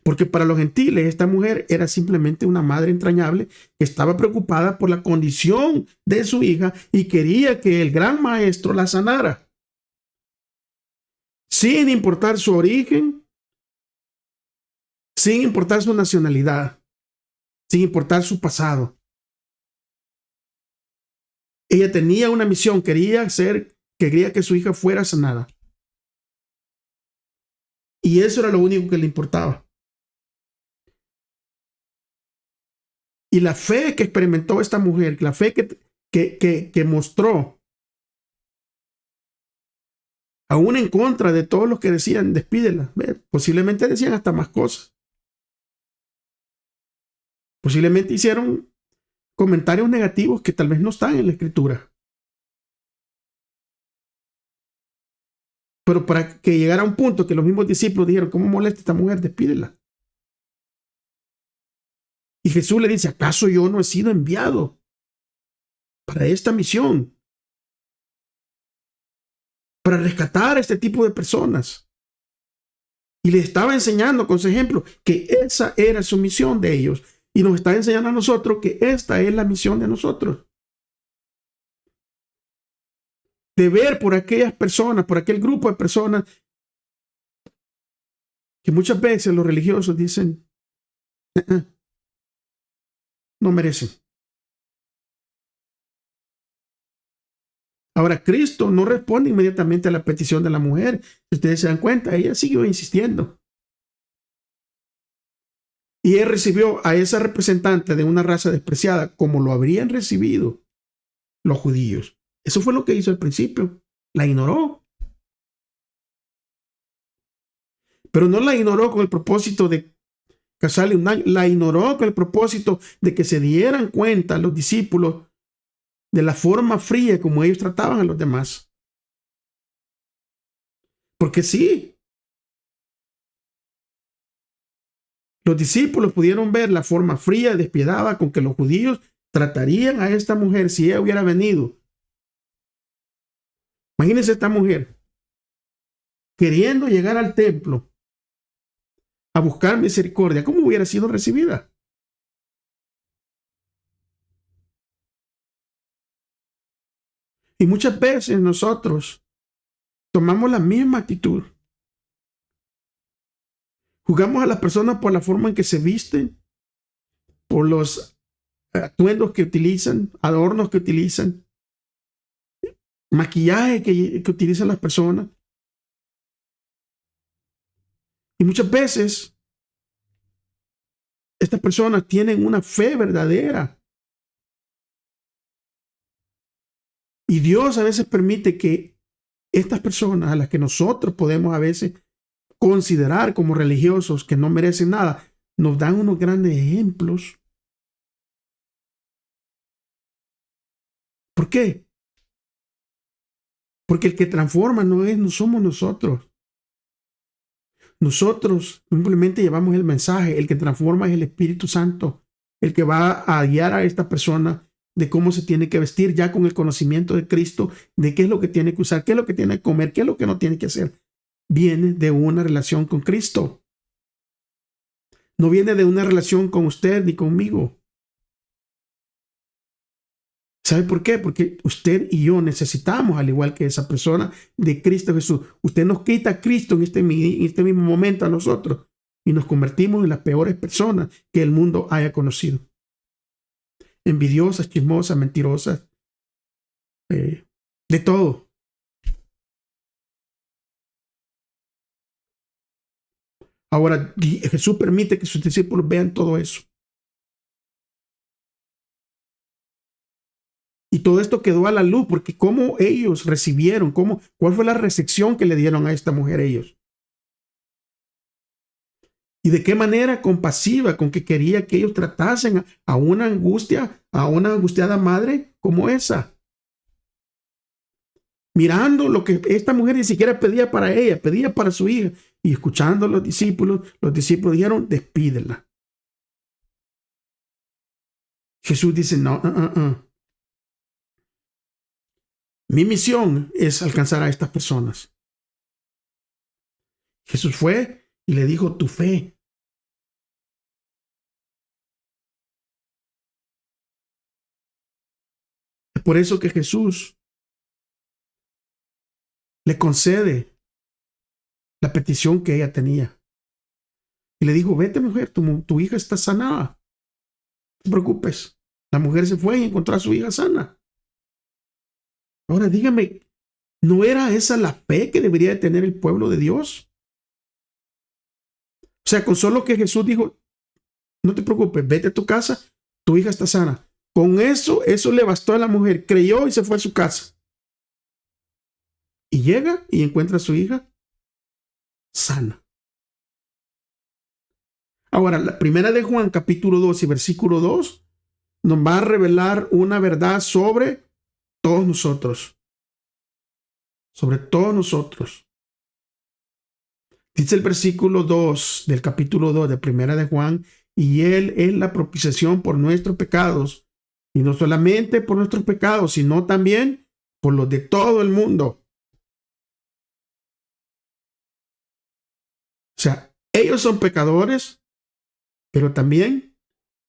Porque para los gentiles esta mujer era simplemente una madre entrañable que estaba preocupada por la condición de su hija y quería que el gran maestro la sanara. Sin importar su origen, sin importar su nacionalidad, sin importar su pasado. Ella tenía una misión, quería que su hija fuera sanada. Y eso era lo único que le importaba. Y la fe que experimentó esta mujer, la fe que mostró, aún en contra de todos los que decían, despídela, posiblemente decían hasta más cosas. Posiblemente hicieron comentarios negativos que tal vez no están en la escritura. Pero para que llegara a un punto que los mismos discípulos dijeron, ¿cómo molesta esta mujer? Despídela. Y Jesús le dice, ¿acaso yo no he sido enviado para esta misión? Para rescatar a este tipo de personas. Y le estaba enseñando con su ejemplo que esa era su misión de ellos. Y nos está enseñando a nosotros que esta es la misión de nosotros. De ver por aquellas personas, por aquel grupo de personas que muchas veces los religiosos dicen, no merecen. Ahora, Cristo no responde inmediatamente a la petición de la mujer. Si ustedes se dan cuenta, ella siguió insistiendo. Y él recibió a esa representante de una raza despreciada como lo habrían recibido los judíos. Eso fue lo que hizo al principio. La ignoró. Pero no la ignoró con el propósito de causarle un daño. La ignoró con el propósito de que se dieran cuenta los discípulos de la forma fría como ellos trataban a los demás. Porque sí, los discípulos pudieron ver la forma fría y despiadada con que los judíos tratarían a esta mujer si ella hubiera venido. Imagínense esta mujer queriendo llegar al templo a buscar misericordia. ¿Cómo hubiera sido recibida? Y muchas veces nosotros tomamos la misma actitud. Juzgamos a las personas por la forma en que se visten, por los atuendos que utilizan, adornos que utilizan, maquillaje que utilizan las personas. Y muchas veces estas personas tienen una fe verdadera. Y Dios a veces permite que estas personas a las que nosotros podemos a veces considerar como religiosos que no merecen nada, nos dan unos grandes ejemplos. ¿Por qué? Porque el que transforma no somos nosotros. Nosotros simplemente llevamos el mensaje. El que transforma es el Espíritu Santo, el que va a guiar a esta persona de cómo se tiene que vestir ya con el conocimiento de Cristo, de qué es lo que tiene que usar, qué es lo que tiene que comer, qué es lo que no tiene que hacer. Viene de una relación con Cristo. No viene de una relación con usted ni conmigo. ¿Sabe por qué? Porque usted y yo necesitamos, al igual que esa persona, de Cristo Jesús. Usted nos quita a Cristo en este mismo momento a nosotros y nos convertimos en las peores personas que el mundo haya conocido. Envidiosas, chismosas, mentirosas, de todo. Ahora, Jesús permite que sus discípulos vean todo eso. Y todo esto quedó a la luz porque cómo ellos recibieron, cuál fue la recepción que le dieron a esta mujer ellos. Y de qué manera compasiva con que quería que ellos tratasen a una angustiada madre como esa. Mirando lo que esta mujer ni siquiera pedía para ella, pedía para su hija. Y escuchando a los discípulos dijeron, despídela. Jesús dice, no. Mi misión es alcanzar a estas personas. Jesús fue y le dijo, tu fe Por eso que Jesús le concede la petición que ella tenía. Y le dijo, vete mujer, tu hija está sanada. No te preocupes. La mujer se fue y encontró a su hija sana. Ahora dígame, ¿no era esa la fe que debería de tener el pueblo de Dios? O sea, con solo que Jesús dijo, no te preocupes, vete a tu casa, tu hija está sana. Con eso le bastó a la mujer. Creyó y se fue a su casa. Y llega y encuentra a su hija sana. Ahora, la primera de Juan, capítulo 2 y versículo 2, nos va a revelar una verdad sobre todos nosotros. Sobre todos nosotros. Dice el versículo 2 del capítulo 2 de primera de Juan, y Él es la propiciación por nuestros pecados, y no solamente por nuestros pecados, sino también por los de todo el mundo. O sea, ellos son pecadores, pero también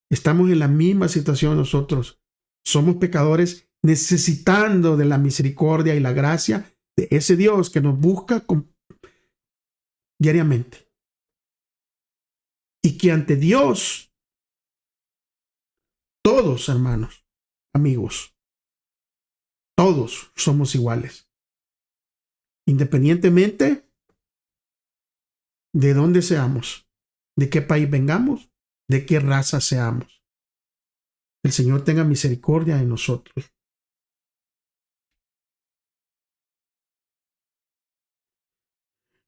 estamos en la misma situación nosotros. Somos pecadores necesitando de la misericordia y la gracia de ese Dios que nos busca diariamente. Y que ante Dios, todos, hermanos, amigos, todos somos iguales. Independientemente de dónde seamos, de qué país vengamos, de qué raza seamos. El Señor tenga misericordia de nosotros.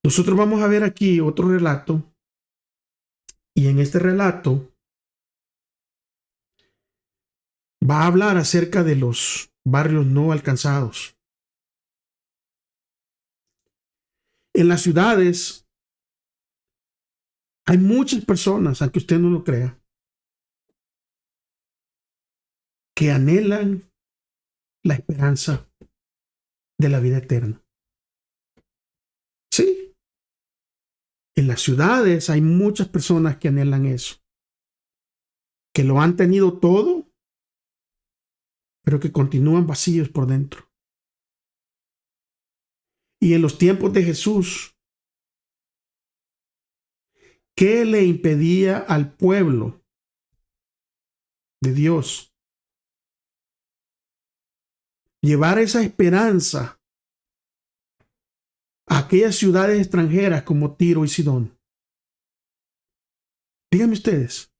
Nosotros vamos a ver aquí otro relato, y en este relato va a hablar acerca de los barrios no alcanzados. En las ciudades hay muchas personas, aunque usted no lo crea, que anhelan la esperanza de la vida eterna. Sí, en las ciudades hay muchas personas que anhelan eso, que lo han tenido todo, pero que continúan vacíos por dentro. Y en los tiempos de Jesús, ¿qué le impedía al pueblo de Dios llevar esa esperanza a aquellas ciudades extranjeras como Tiro y Sidón? Díganme ustedes.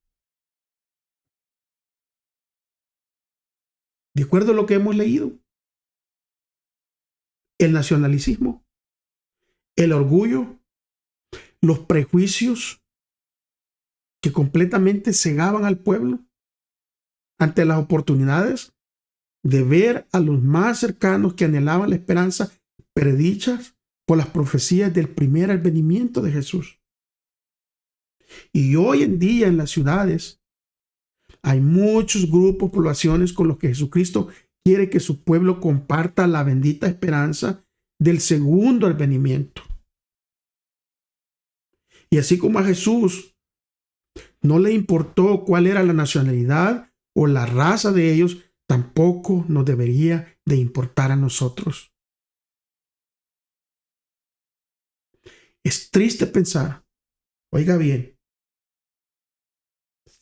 De acuerdo a lo que hemos leído, el nacionalismo, el orgullo, los prejuicios que completamente cegaban al pueblo ante las oportunidades de ver a los más cercanos que anhelaban la esperanza predichas por las profecías del primer advenimiento de Jesús. Y hoy en día en las ciudades hay muchos grupos, poblaciones con los que Jesucristo quiere que su pueblo comparta la bendita esperanza del segundo advenimiento. Y así como a Jesús no le importó cuál era la nacionalidad o la raza de ellos, tampoco nos debería de importar a nosotros. Es triste pensar, oiga bien,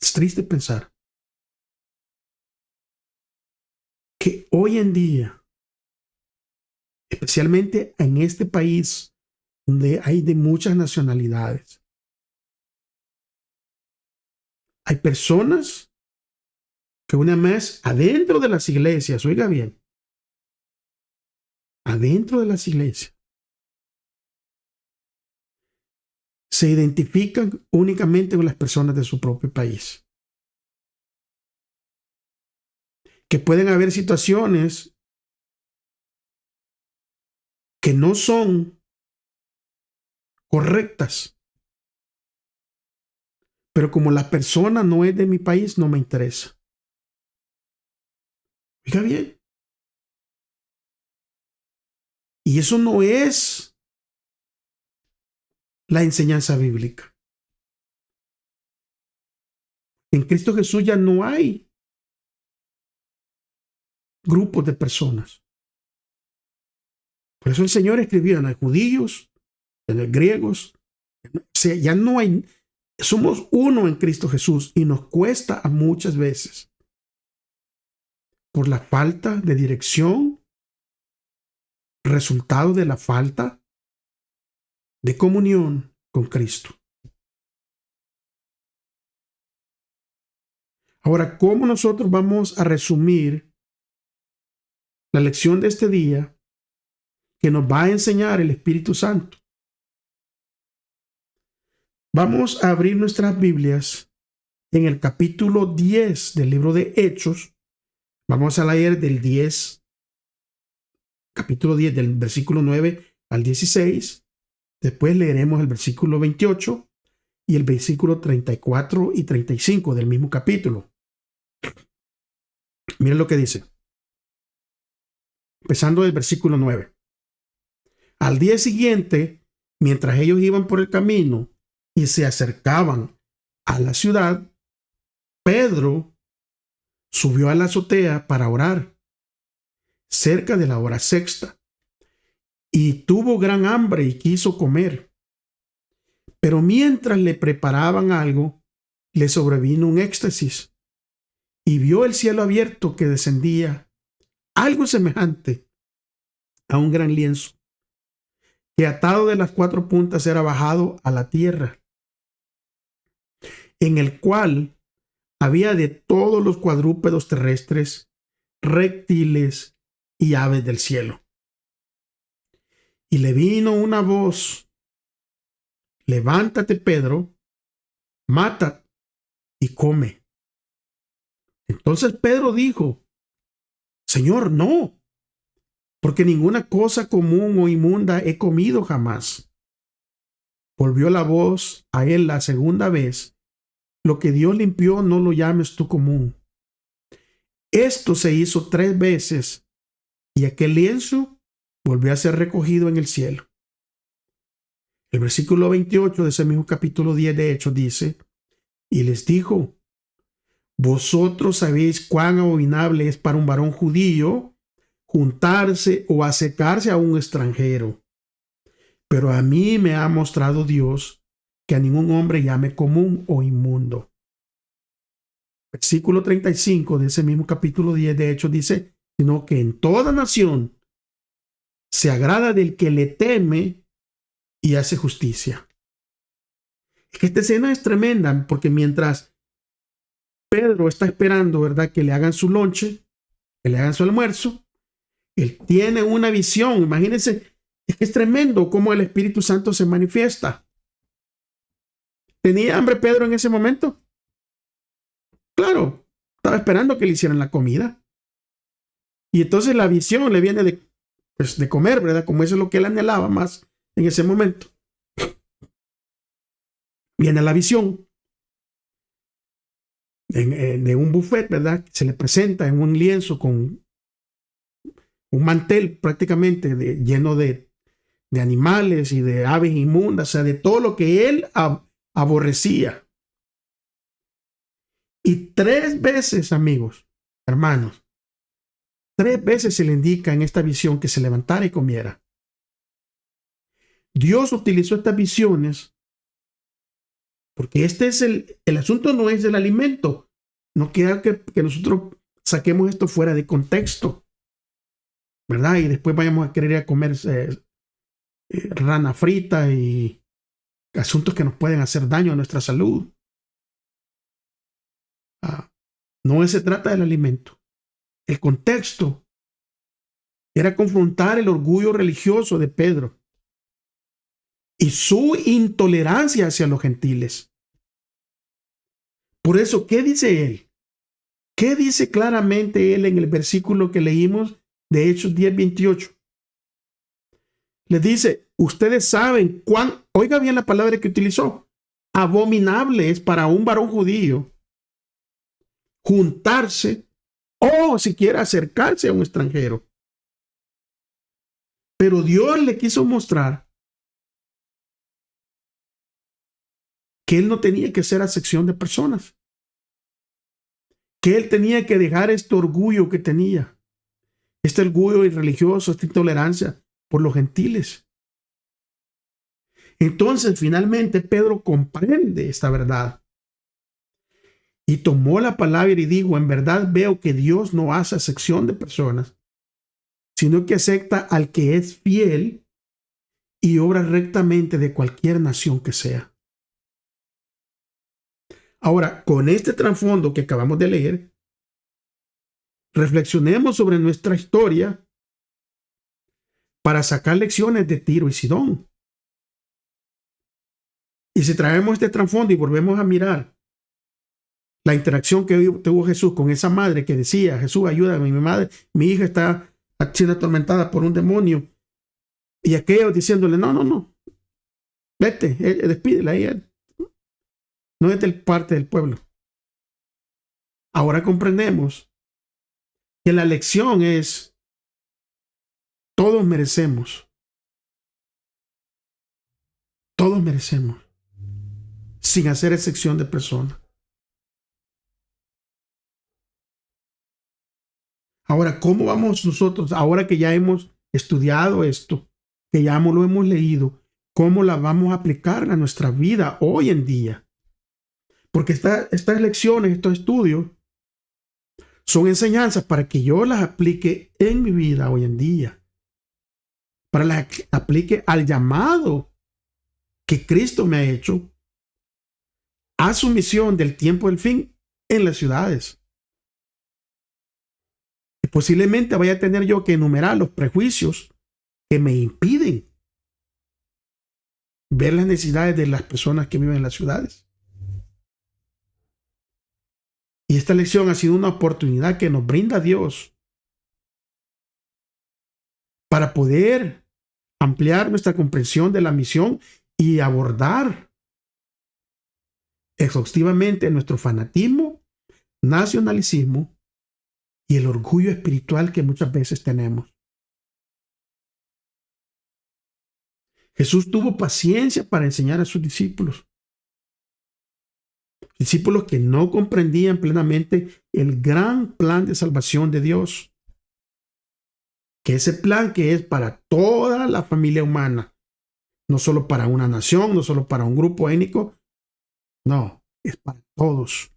es triste pensar que hoy en día, especialmente en este país donde hay de muchas nacionalidades, hay personas que una vez adentro de las iglesias, oiga bien, adentro de las iglesias, se identifican únicamente con las personas de su propio país. Que pueden haber situaciones que no son correctas, pero como la persona no es de mi país, no me interesa. Oiga bien. Y eso no es la enseñanza bíblica. En Cristo Jesús ya no hay grupos de personas. Por eso el Señor escribió en los judíos, en los griegos. O sea, ya no hay, somos uno en Cristo Jesús y nos cuesta a muchas veces por la falta de dirección, resultado de la falta de comunión con Cristo. Ahora, ¿cómo nosotros vamos a resumir la lección de este día que nos va a enseñar el Espíritu Santo? Vamos a abrir nuestras Biblias en el capítulo 10 del libro de Hechos. Vamos a leer del 10, capítulo 10, del versículo 9 al 16. Después leeremos el versículo 28 y el versículo 34 y 35 del mismo capítulo. Miren lo que dice. Empezando del versículo 9. Al día siguiente, mientras ellos iban por el camino y se acercaban a la ciudad, Pedro subió a la azotea para orar, cerca de la hora sexta, y tuvo gran hambre y quiso comer. Pero mientras le preparaban algo, le sobrevino un éxtasis, y vio el cielo abierto que descendía, algo semejante a un gran lienzo, que atado de las cuatro puntas era bajado a la tierra, en el cual había de todos los cuadrúpedos terrestres, reptiles y aves del cielo. Y le vino una voz: levántate, Pedro, mata y come. Entonces Pedro dijo: Señor, no, porque ninguna cosa común o inmunda he comido jamás. Volvió la voz a él la segunda vez: lo que Dios limpió no lo llames tú común. Esto se hizo 3 veces y aquel lienzo volvió a ser recogido en el cielo. El versículo 28 de ese mismo capítulo 10 de Hechos dice: y les dijo: vosotros sabéis cuán abominable es para un varón judío juntarse o acercarse a un extranjero, pero a mí me ha mostrado Dios que a ningún hombre llame común o inmundo. Versículo 35 de ese mismo capítulo 10 de Hechos dice: sino que en toda nación se agrada del que le teme y hace justicia. Esta escena es tremenda porque mientras Pedro está esperando, ¿verdad?, que le hagan su lonche, que le hagan su almuerzo, él tiene una visión. Imagínense, es tremendo cómo el Espíritu Santo se manifiesta. ¿Tenía hambre Pedro en ese momento? Claro, estaba esperando que le hicieran la comida. Y entonces la visión le viene de comer, ¿verdad? Como eso es lo que él anhelaba más en ese momento. Viene la visión de un buffet, ¿verdad? Se le presenta en un lienzo con un mantel prácticamente lleno de animales y de aves inmundas, o sea, de todo lo que él aborrecía. Y 3 veces, amigos, hermanos, 3 veces se le indica en esta visión que se levantara y comiera. Dios utilizó estas visiones porque este es el asunto, no es del alimento. No quiera que nosotros saquemos esto fuera de contexto, ¿verdad? Y después vayamos a querer a comer rana frita y asuntos que nos pueden hacer daño a nuestra salud. No se trata del alimento. El contexto era confrontar el orgullo religioso de Pedro y su intolerancia hacia los gentiles. Por eso, ¿qué dice él? ¿Qué dice claramente él en el versículo que leímos de Hechos 10:28? Les dice: ustedes saben oiga bien la palabra que utilizó, abominable es para un varón judío juntarse o siquiera acercarse a un extranjero. Pero Dios le quiso mostrar que él no tenía que ser acepción de personas, que él tenía que dejar este orgullo que tenía, este orgullo irreligioso, esta intolerancia por los gentiles. Entonces, finalmente, Pedro comprende esta verdad y tomó la palabra y dijo: en verdad veo que Dios no hace acepción de personas, sino que acepta al que es fiel y obra rectamente de cualquier nación que sea. Ahora, con este trasfondo que acabamos de leer, reflexionemos sobre nuestra historia para sacar lecciones de Tiro y Sidón. Y si traemos este trasfondo y volvemos a mirar la interacción que tuvo Jesús con esa madre que decía: Jesús, ayúdame, mi madre, mi hija está siendo atormentada por un demonio. Y aquellos diciéndole: no, vete, despídela, ella no es parte del pueblo. Ahora comprendemos que la lección es: todos merecemos, sin hacer excepción de persona. Ahora, ¿cómo vamos nosotros, ahora que ya hemos estudiado esto, que ya lo hemos leído, cómo la vamos a aplicar a nuestra vida hoy en día? Porque estas lecciones, estos estudios, son enseñanzas para que yo las aplique en mi vida hoy en día, para las que aplique al llamado que Cristo me ha hecho a su misión del tiempo del fin en las ciudades. Y posiblemente vaya a tener yo que enumerar los prejuicios que me impiden ver las necesidades de las personas que viven en las ciudades. Y esta lección ha sido una oportunidad que nos brinda Dios para poder ampliar nuestra comprensión de la misión y abordar exhaustivamente nuestro fanatismo, nacionalismo y el orgullo espiritual que muchas veces tenemos. Jesús tuvo paciencia para enseñar a sus discípulos que no comprendían plenamente el gran plan de salvación de Dios, que ese plan que es para toda la familia humana, no solo para una nación, no solo para un grupo étnico, no, es para todos.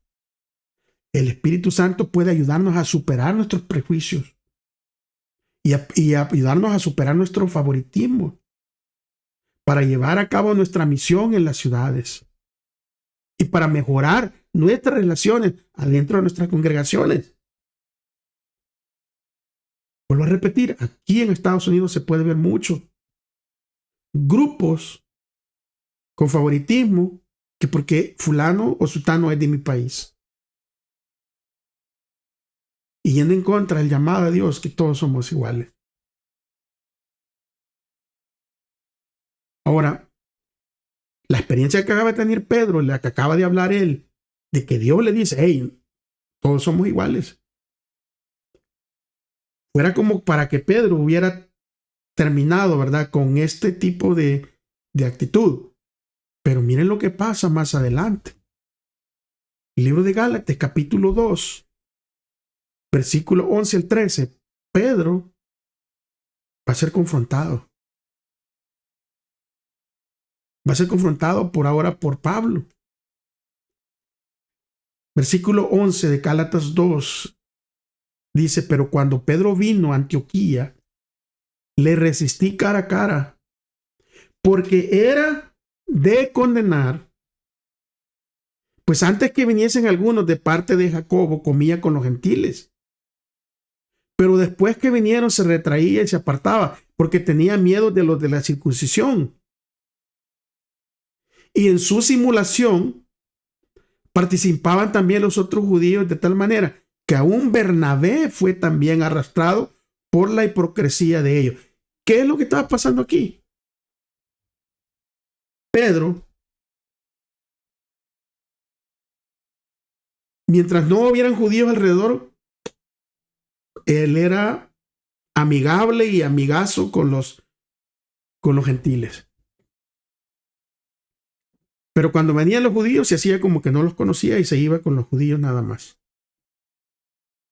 El Espíritu Santo puede ayudarnos a superar nuestros prejuicios y ayudarnos a superar nuestro favoritismo para llevar a cabo nuestra misión en las ciudades y para mejorar nuestras relaciones adentro de nuestras congregaciones. Vuelvo a repetir, aquí en Estados Unidos se puede ver mucho grupos con favoritismo, que porque fulano o sultano es de mi país, y yendo en contra del llamado de Dios, que todos somos iguales. Ahora, la experiencia que acaba de tener Pedro, la que acaba de hablar él, de que Dios le dice: hey, todos somos iguales, fuera como para que Pedro hubiera terminado, ¿verdad?, con este tipo de actitud. Pero miren lo que pasa más adelante. El libro de Gálatas, capítulo 2, versículo 11 al 13, Pedro va a ser confrontado. Va a ser confrontado por Pablo. Versículo 11 de Gálatas 2 dice: pero cuando Pedro vino a Antioquía, le resistí cara a cara, porque era de condenar, pues antes que viniesen algunos de parte de Jacobo, comía con los gentiles. Pero después que vinieron se retraía y se apartaba, porque tenía miedo de los de la circuncisión. Y en su simulación participaban también los otros judíos, de tal manera que aún Bernabé fue también arrastrado por la hipocresía de ellos. ¿Qué es lo que estaba pasando aquí? Pedro, mientras no hubieran judíos alrededor, él era amigable y amigazo con los gentiles. Pero cuando venían los judíos se hacía como que no los conocía y se iba con los judíos nada más.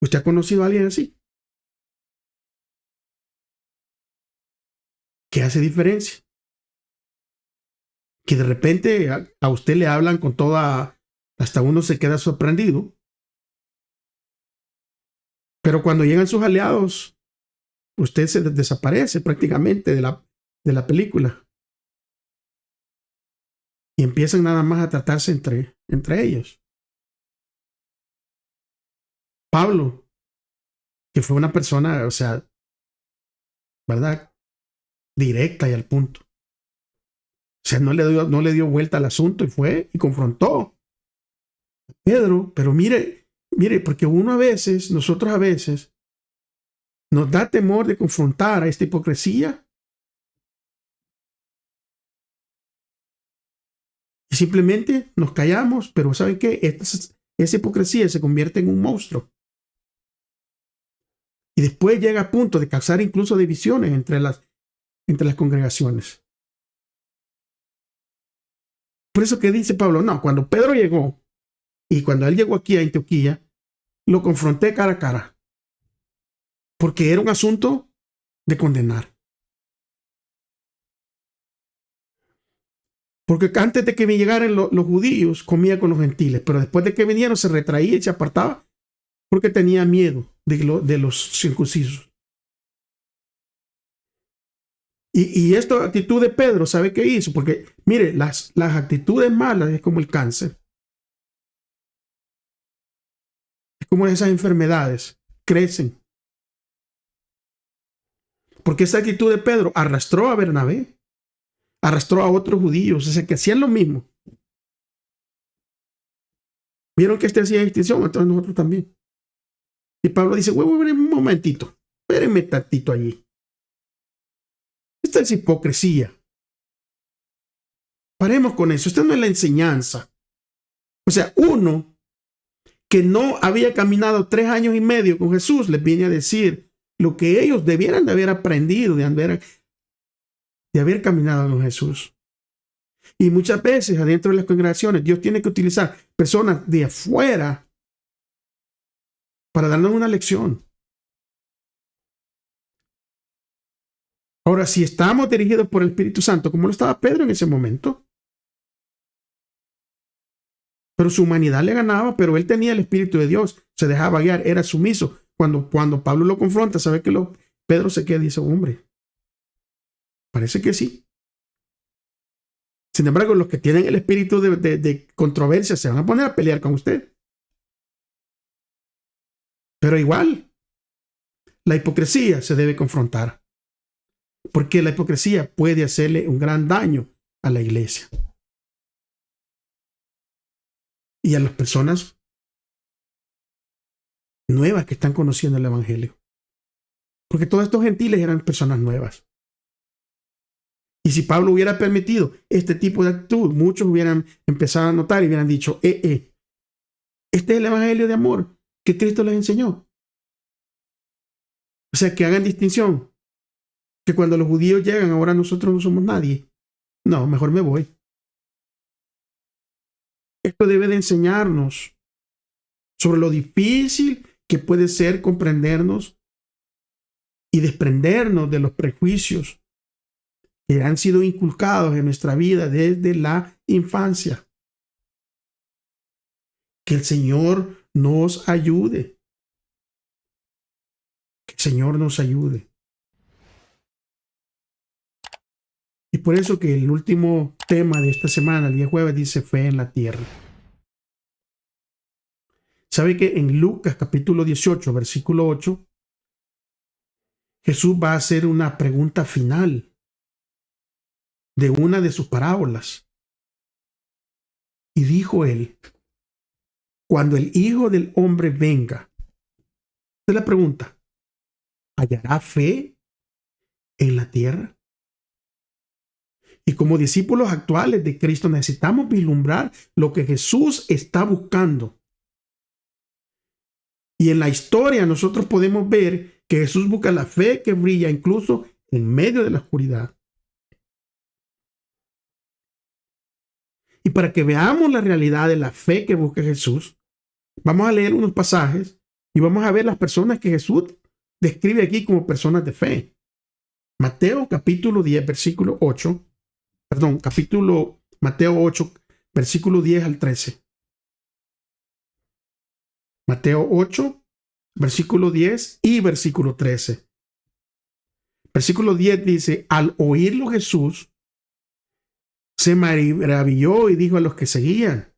¿Usted ha conocido a alguien así? ¿Qué hace diferencia? Que de repente a usted le hablan con toda, hasta uno se queda sorprendido. Pero cuando llegan sus aliados, usted se desaparece prácticamente de la película. Y empiezan nada más a tratarse entre ellos. Pablo, que fue una persona, o sea, ¿verdad? Directa y al punto. O sea, no le dio vuelta al asunto y fue y confrontó a Pedro. Pero mire, porque nosotros a veces, nos da temor de confrontar a esta hipocresía. Y simplemente nos callamos, pero ¿saben qué? Esa hipocresía se convierte en un monstruo. Y después llega a punto de causar incluso divisiones entre las congregaciones. Por eso que dice Pablo, no, cuando Pedro llegó y cuando él llegó aquí a Antioquía, lo confronté cara a cara. Porque era un asunto de condenar. Porque antes de que me llegaran los judíos, comía con los gentiles, pero después de que vinieron se retraía y se apartaba porque tenía miedo de los circuncisos. Y esta actitud de Pedro, ¿sabe qué hizo? Porque, mire, las actitudes malas es como el cáncer. Es como esas enfermedades, crecen. Porque esa actitud de Pedro arrastró a Bernabé, arrastró a otros judíos, o sea, que hacían lo mismo. Vieron que hacía distinción, entonces nosotros también. Y Pablo dice, un momentito, espérenme tantito allí. Esta es hipocresía. Paremos con eso. Esta no es la enseñanza. O sea, uno que no había caminado 3 años y medio con Jesús les viene a decir lo que ellos debieran de haber aprendido, de haber caminado con Jesús. Y muchas veces adentro de las congregaciones Dios tiene que utilizar personas de afuera para darnos una lección. Ahora, si estamos dirigidos por el Espíritu Santo, como lo estaba Pedro en ese momento, pero su humanidad le ganaba, pero él tenía el Espíritu de Dios, se dejaba guiar, era sumiso. Cuando Pablo lo confronta, sabe que Pedro se queda y dice, hombre, parece que sí. Sin embargo, los que tienen el espíritu de controversia se van a poner a pelear con usted. Pero igual, la hipocresía se debe confrontar. Porque la hipocresía puede hacerle un gran daño a la iglesia. Y a las personas nuevas que están conociendo el Evangelio. Porque todos estos gentiles eran personas nuevas. Y si Pablo hubiera permitido este tipo de actitud, muchos hubieran empezado a notar y hubieran dicho, este es el Evangelio de amor que Cristo les enseñó. O sea, que hagan distinción. Que cuando los judíos llegan, ahora nosotros no somos nadie. No, mejor me voy. Esto debe de enseñarnos sobre lo difícil que puede ser comprendernos y desprendernos de los prejuicios que han sido inculcados en nuestra vida desde la infancia. Que el Señor nos ayude. Que el Señor nos ayude. Y por eso que el último tema de esta semana, el día jueves, dice fe en la tierra. ¿Sabe que en Lucas capítulo 18, versículo 8, Jesús va a hacer una pregunta final de una de sus parábolas? Y dijo él, cuando el Hijo del Hombre venga, se la pregunta, ¿hallará fe en la tierra? Y como discípulos actuales de Cristo necesitamos vislumbrar lo que Jesús está buscando. Y en la historia nosotros podemos ver que Jesús busca la fe que brilla incluso en medio de la oscuridad. Y para que veamos la realidad de la fe que busca Jesús, vamos a leer unos pasajes y vamos a ver las personas que Jesús describe aquí como personas de fe. Mateo capítulo 10, versículo 8. Perdón, Mateo 8, versículo 10 al 13. Mateo 8, versículo 10 y versículo 13. Versículo 10 dice: al oírlo Jesús se maravilló y dijo a los que seguían: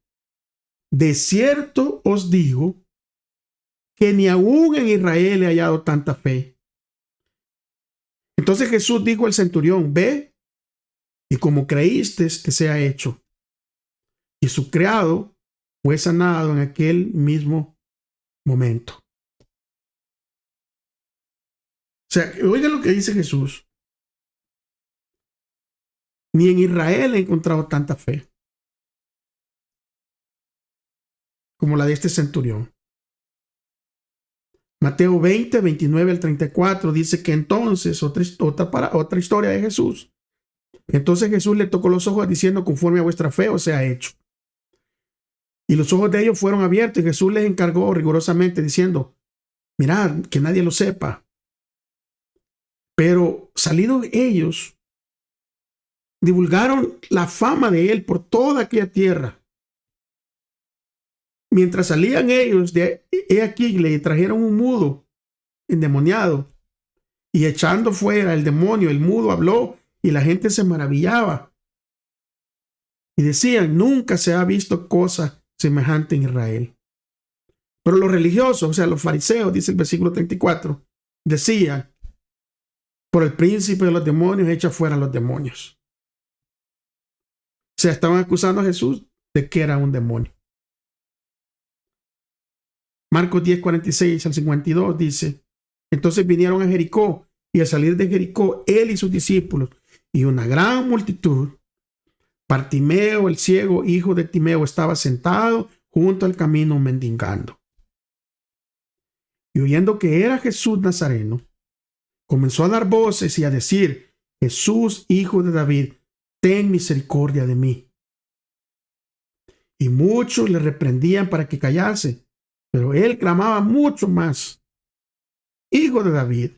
de cierto os digo que ni aún en Israel he hallado tanta fe. Entonces Jesús dijo al centurión: ve, y como creíste, te sea hecho. Y su criado fue sanado en aquel mismo momento. O sea, oigan lo que dice Jesús. Ni en Israel he encontrado tanta fe como la de este centurión. Mateo 20, 29 al 34 dice que entonces, otra historia de Jesús. Entonces Jesús le tocó los ojos diciendo: conforme a vuestra fe os sea hecho. Y los ojos de ellos fueron abiertos y Jesús les encargó rigurosamente diciendo: mirad, que nadie lo sepa. Pero salidos ellos, divulgaron la fama de él por toda aquella tierra. Mientras salían ellos he aquí, le trajeron un mudo endemoniado, y echando fuera el demonio, el mudo habló y la gente se maravillaba y decían: nunca se ha visto cosa semejante en Israel. Pero los religiosos, o sea, los fariseos, dice el versículo 34, decían: por el príncipe de los demonios echa fuera a los demonios. O sea, estaban acusando a Jesús de que era un demonio. Marcos 10, 46 al 52 dice: entonces vinieron a Jericó, y al salir de Jericó, él y sus discípulos y una gran multitud, Bartimeo, el ciego, hijo de Timeo, estaba sentado junto al camino mendigando. Y oyendo que era Jesús Nazareno, comenzó a dar voces y a decir: Jesús, hijo de David, ten misericordia de mí. Y muchos le reprendían para que callase, pero él clamaba mucho más: Hijo de David,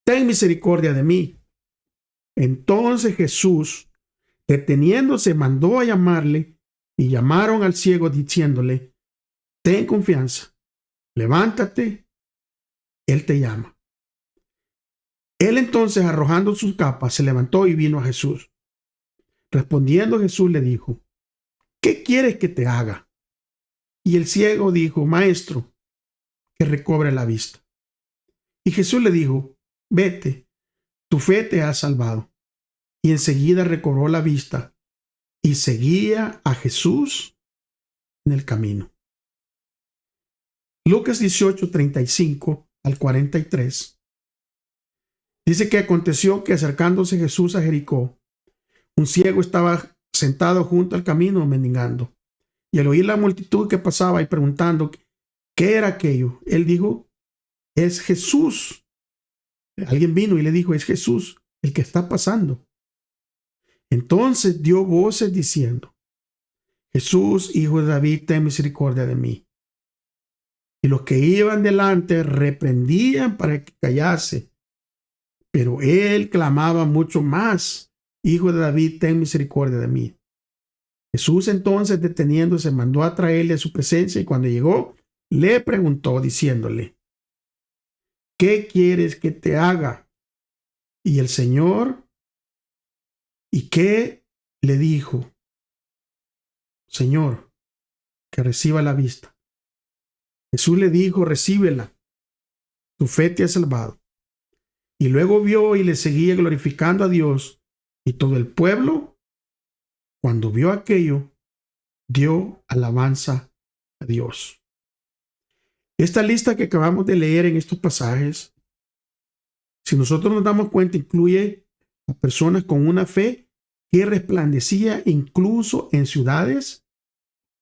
ten misericordia de mí. Entonces Jesús, deteniéndose, mandó a llamarle, y llamaron al ciego diciéndole: ten confianza, levántate, él te llama. Él entonces, arrojando sus capas, se levantó y vino a Jesús. Respondiendo Jesús le dijo: ¿qué quieres que te haga? Y el ciego dijo: maestro, que recobre la vista. Y Jesús le dijo: vete, tu fe te ha salvado. Y enseguida recobró la vista y seguía a Jesús en el camino. Lucas 18, 35 al 43. Dice que aconteció que, acercándose Jesús a Jericó, un ciego estaba sentado junto al camino mendigando. Y al oír la multitud que pasaba y preguntando qué era aquello, él dijo: es Jesús. Alguien vino y le dijo: es Jesús el que está pasando. Entonces dio voces diciendo: Jesús, hijo de David, ten misericordia de mí. Y los que iban delante reprendían para que callase, pero él clamaba mucho más: Hijo de David, ten misericordia de mí. Jesús entonces, deteniéndose, mandó a traerle a su presencia, y cuando llegó, le preguntó diciéndole: ¿qué quieres que te haga? Y el Señor, ¿y qué le dijo? Señor, que reciba la vista. Jesús le dijo: recíbela, tu fe te ha salvado. Y luego vio y le seguía glorificando a Dios, y todo el pueblo, cuando vio aquello, dio alabanza a Dios. Esta lista que acabamos de leer en estos pasajes, si nosotros nos damos cuenta, incluye a personas con una fe que resplandecía incluso en ciudades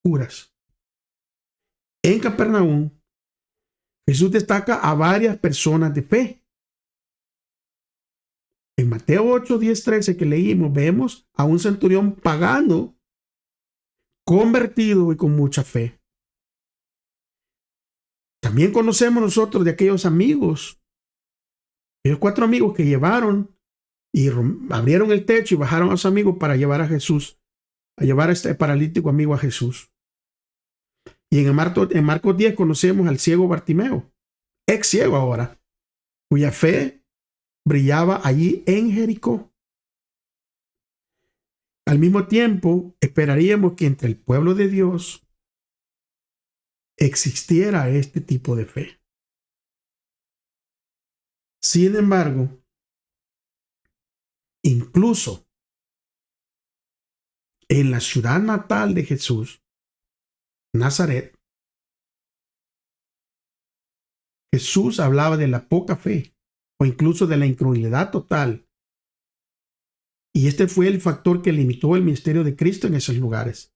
oscuras. En Capernaum, Jesús destaca a varias personas de fe. En Mateo 8, 10, 13 que leímos, vemos a un centurión pagano, convertido y con mucha fe. También conocemos nosotros de aquellos amigos, aquellos 4 amigos que llevaron y abrieron el techo y bajaron a sus amigos para llevar a Jesús, a llevar a este paralítico amigo a Jesús. Y en Marcos 10 conocemos al ciego Bartimeo, ex ciego ahora, cuya fe brillaba allí en Jericó. Al mismo tiempo, esperaríamos que entre el pueblo de Dios existiera este tipo de fe. Sin embargo, incluso en la ciudad natal de Jesús, Nazaret, Jesús hablaba de la poca fe o incluso de la incredulidad total. Y este fue el factor que limitó el ministerio de Cristo en esos lugares,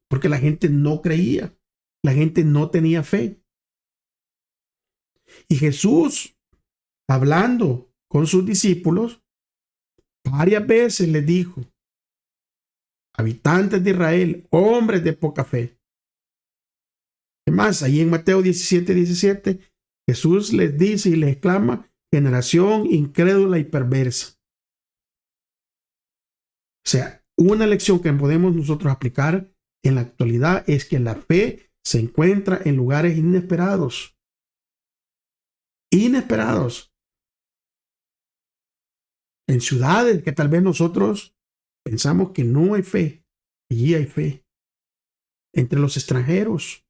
porque la gente no creía, la gente no tenía fe. Y Jesús, hablando con sus discípulos, varias veces les dijo: habitantes de Israel, hombres de poca fe. Además, ahí en Mateo 17, Jesús les dice y les exclama: generación incrédula y perversa. O sea, una lección que podemos nosotros aplicar en la actualidad es que la fe se encuentra en lugares inesperados. Inesperados. En ciudades que tal vez nosotros pensamos que no hay fe. Allí hay fe. Entre los extranjeros.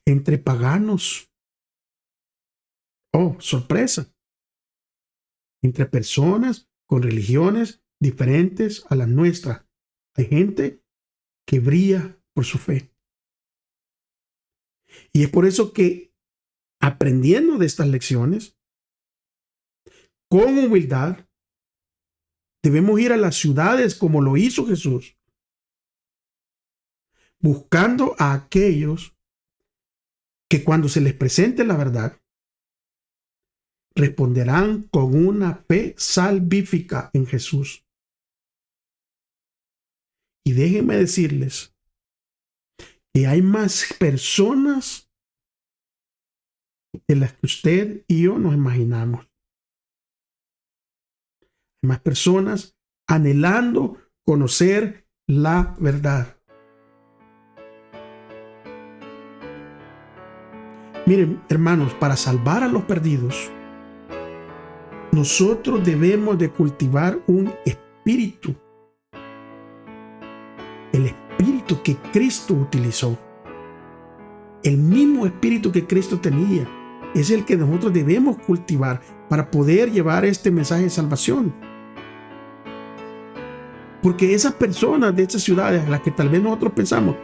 Entre paganos. Oh, sorpresa. Entre personas con religiones diferentes a las nuestras. Hay gente que brilla por su fe. Y es por eso que, aprendiendo de estas lecciones, con humildad, debemos ir a las ciudades como lo hizo Jesús, buscando a aquellos que cuando se les presente la verdad, responderán con una fe salvífica en Jesús. Y déjenme decirles que hay más personas de las que usted y yo nos imaginamos. Hay más personas anhelando conocer la verdad. Miren, hermanos, para salvar a los perdidos, nosotros debemos de cultivar un espíritu. El espíritu que Cristo utilizó. El mismo espíritu que Cristo tenía. Es el que nosotros debemos cultivar para poder llevar este mensaje de salvación. Porque esas personas de esas ciudades a las que tal vez nosotros pensamos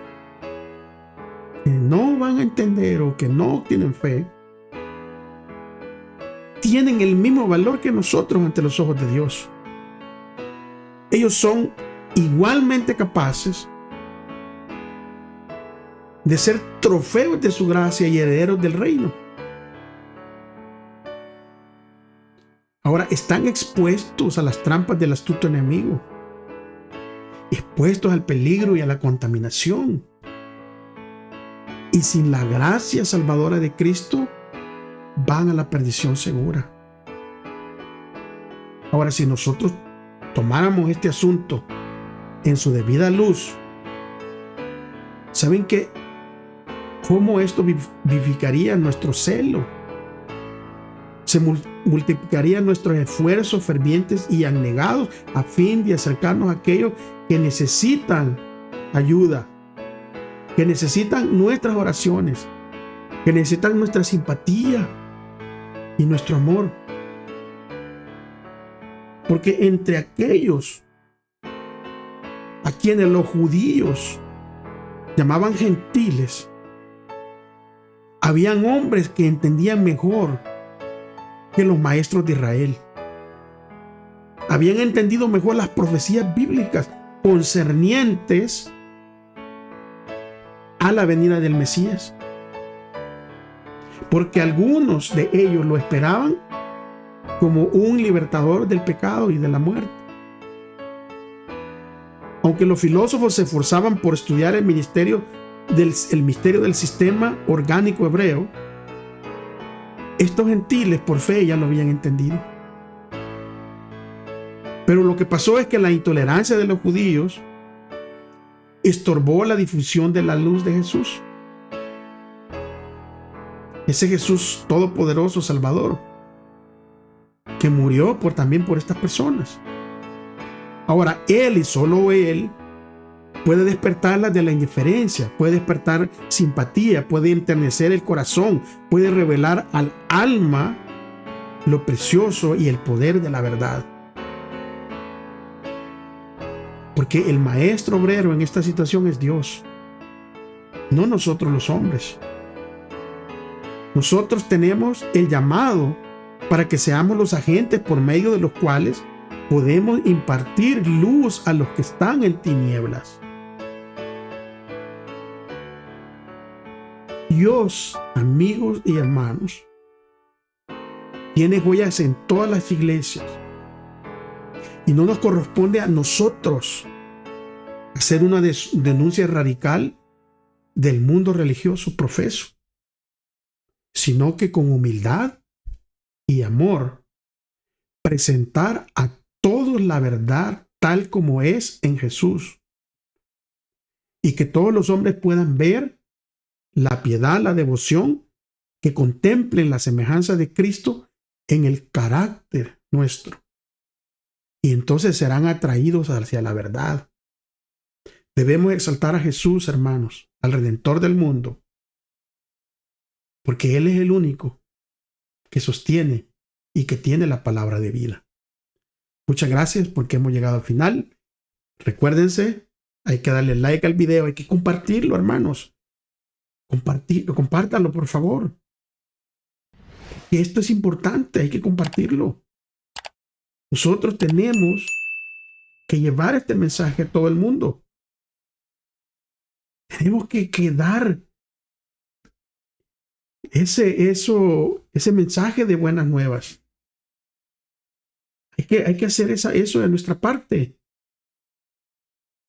que no van a entender o que no tienen fe, tienen el mismo valor que nosotros ante los ojos de Dios. Ellos son igualmente capaces de ser trofeos de su gracia y herederos del reino. Ahora están expuestos a las trampas del astuto enemigo, expuestos al peligro y a la contaminación. Y sin la gracia salvadora de Cristo, van a la perdición segura. Ahora, si nosotros tomáramos este asunto en su debida luz, ¿saben qué? ¿Cómo esto vivificaría nuestro celo? Se multiplicarían nuestros esfuerzos fervientes y abnegados a fin de acercarnos a aquellos que necesitan ayuda, que necesitan nuestras oraciones, que necesitan nuestra simpatía y nuestro amor. Porque entre aquellos a quienes los judíos llamaban gentiles, habían hombres que entendían mejor que los maestros de Israel. Habían entendido mejor las profecías bíblicas concernientes a la venida del Mesías. Porque algunos de ellos lo esperaban como un libertador del pecado y de la muerte. Aunque los filósofos se esforzaban por estudiar el misterio del sistema orgánico hebreo, estos gentiles por fe ya lo habían entendido. Pero lo que pasó es que la intolerancia de los judíos estorbó la difusión de la luz de Jesús. Ese Jesús todopoderoso, Salvador, que murió también por estas personas. Ahora, Él y solo Él puede despertarlas de la indiferencia, puede despertar simpatía, puede enternecer el corazón, puede revelar al alma lo precioso y el poder de la verdad. Porque el maestro obrero en esta situación es Dios, no nosotros los hombres. Nosotros tenemos el llamado para que seamos los agentes por medio de los cuales podemos impartir luz a los que están en tinieblas. Dios, amigos y hermanos, tiene huellas en todas las iglesias y no nos corresponde a nosotros hacer una denuncia radical del mundo religioso profeso, sino que con humildad y amor presentar a todos la verdad tal como es en Jesús, y que todos los hombres puedan ver la piedad, la devoción, que contemplen la semejanza de Cristo en el carácter nuestro, y entonces serán atraídos hacia la verdad. Debemos exaltar a Jesús, hermanos, al Redentor del mundo, porque Él es el único que sostiene y que tiene la palabra de vida. Muchas gracias porque hemos llegado al final. Recuérdense, hay que darle like al video, hay que compartirlo, hermanos. Compártanlo, por favor. Y esto es importante, hay que compartirlo. Nosotros tenemos que llevar este mensaje a todo el mundo. Tenemos que dar ese mensaje de buenas nuevas. Hay que hacer eso de nuestra parte.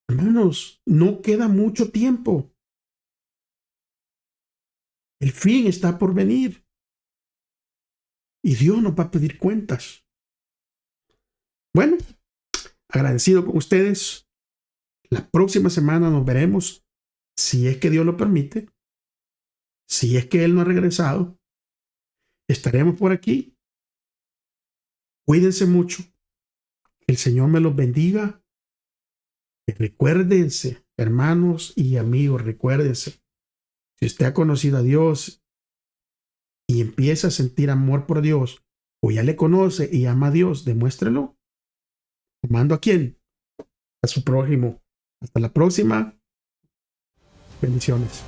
Hermanos, no queda mucho tiempo. El fin está por venir. Y Dios nos va a pedir cuentas. Bueno, agradecido con ustedes. La próxima semana nos veremos, si es que Dios lo permite. Si es que Él no ha regresado, estaremos por aquí. Cuídense mucho. El Señor me los bendiga. Y recuérdense, hermanos y amigos, recuérdense. Si usted ha conocido a Dios y empieza a sentir amor por Dios, o ya le conoce y ama a Dios, demuéstrelo. ¿Amando a quién? A su prójimo. Hasta la próxima. Bendiciones.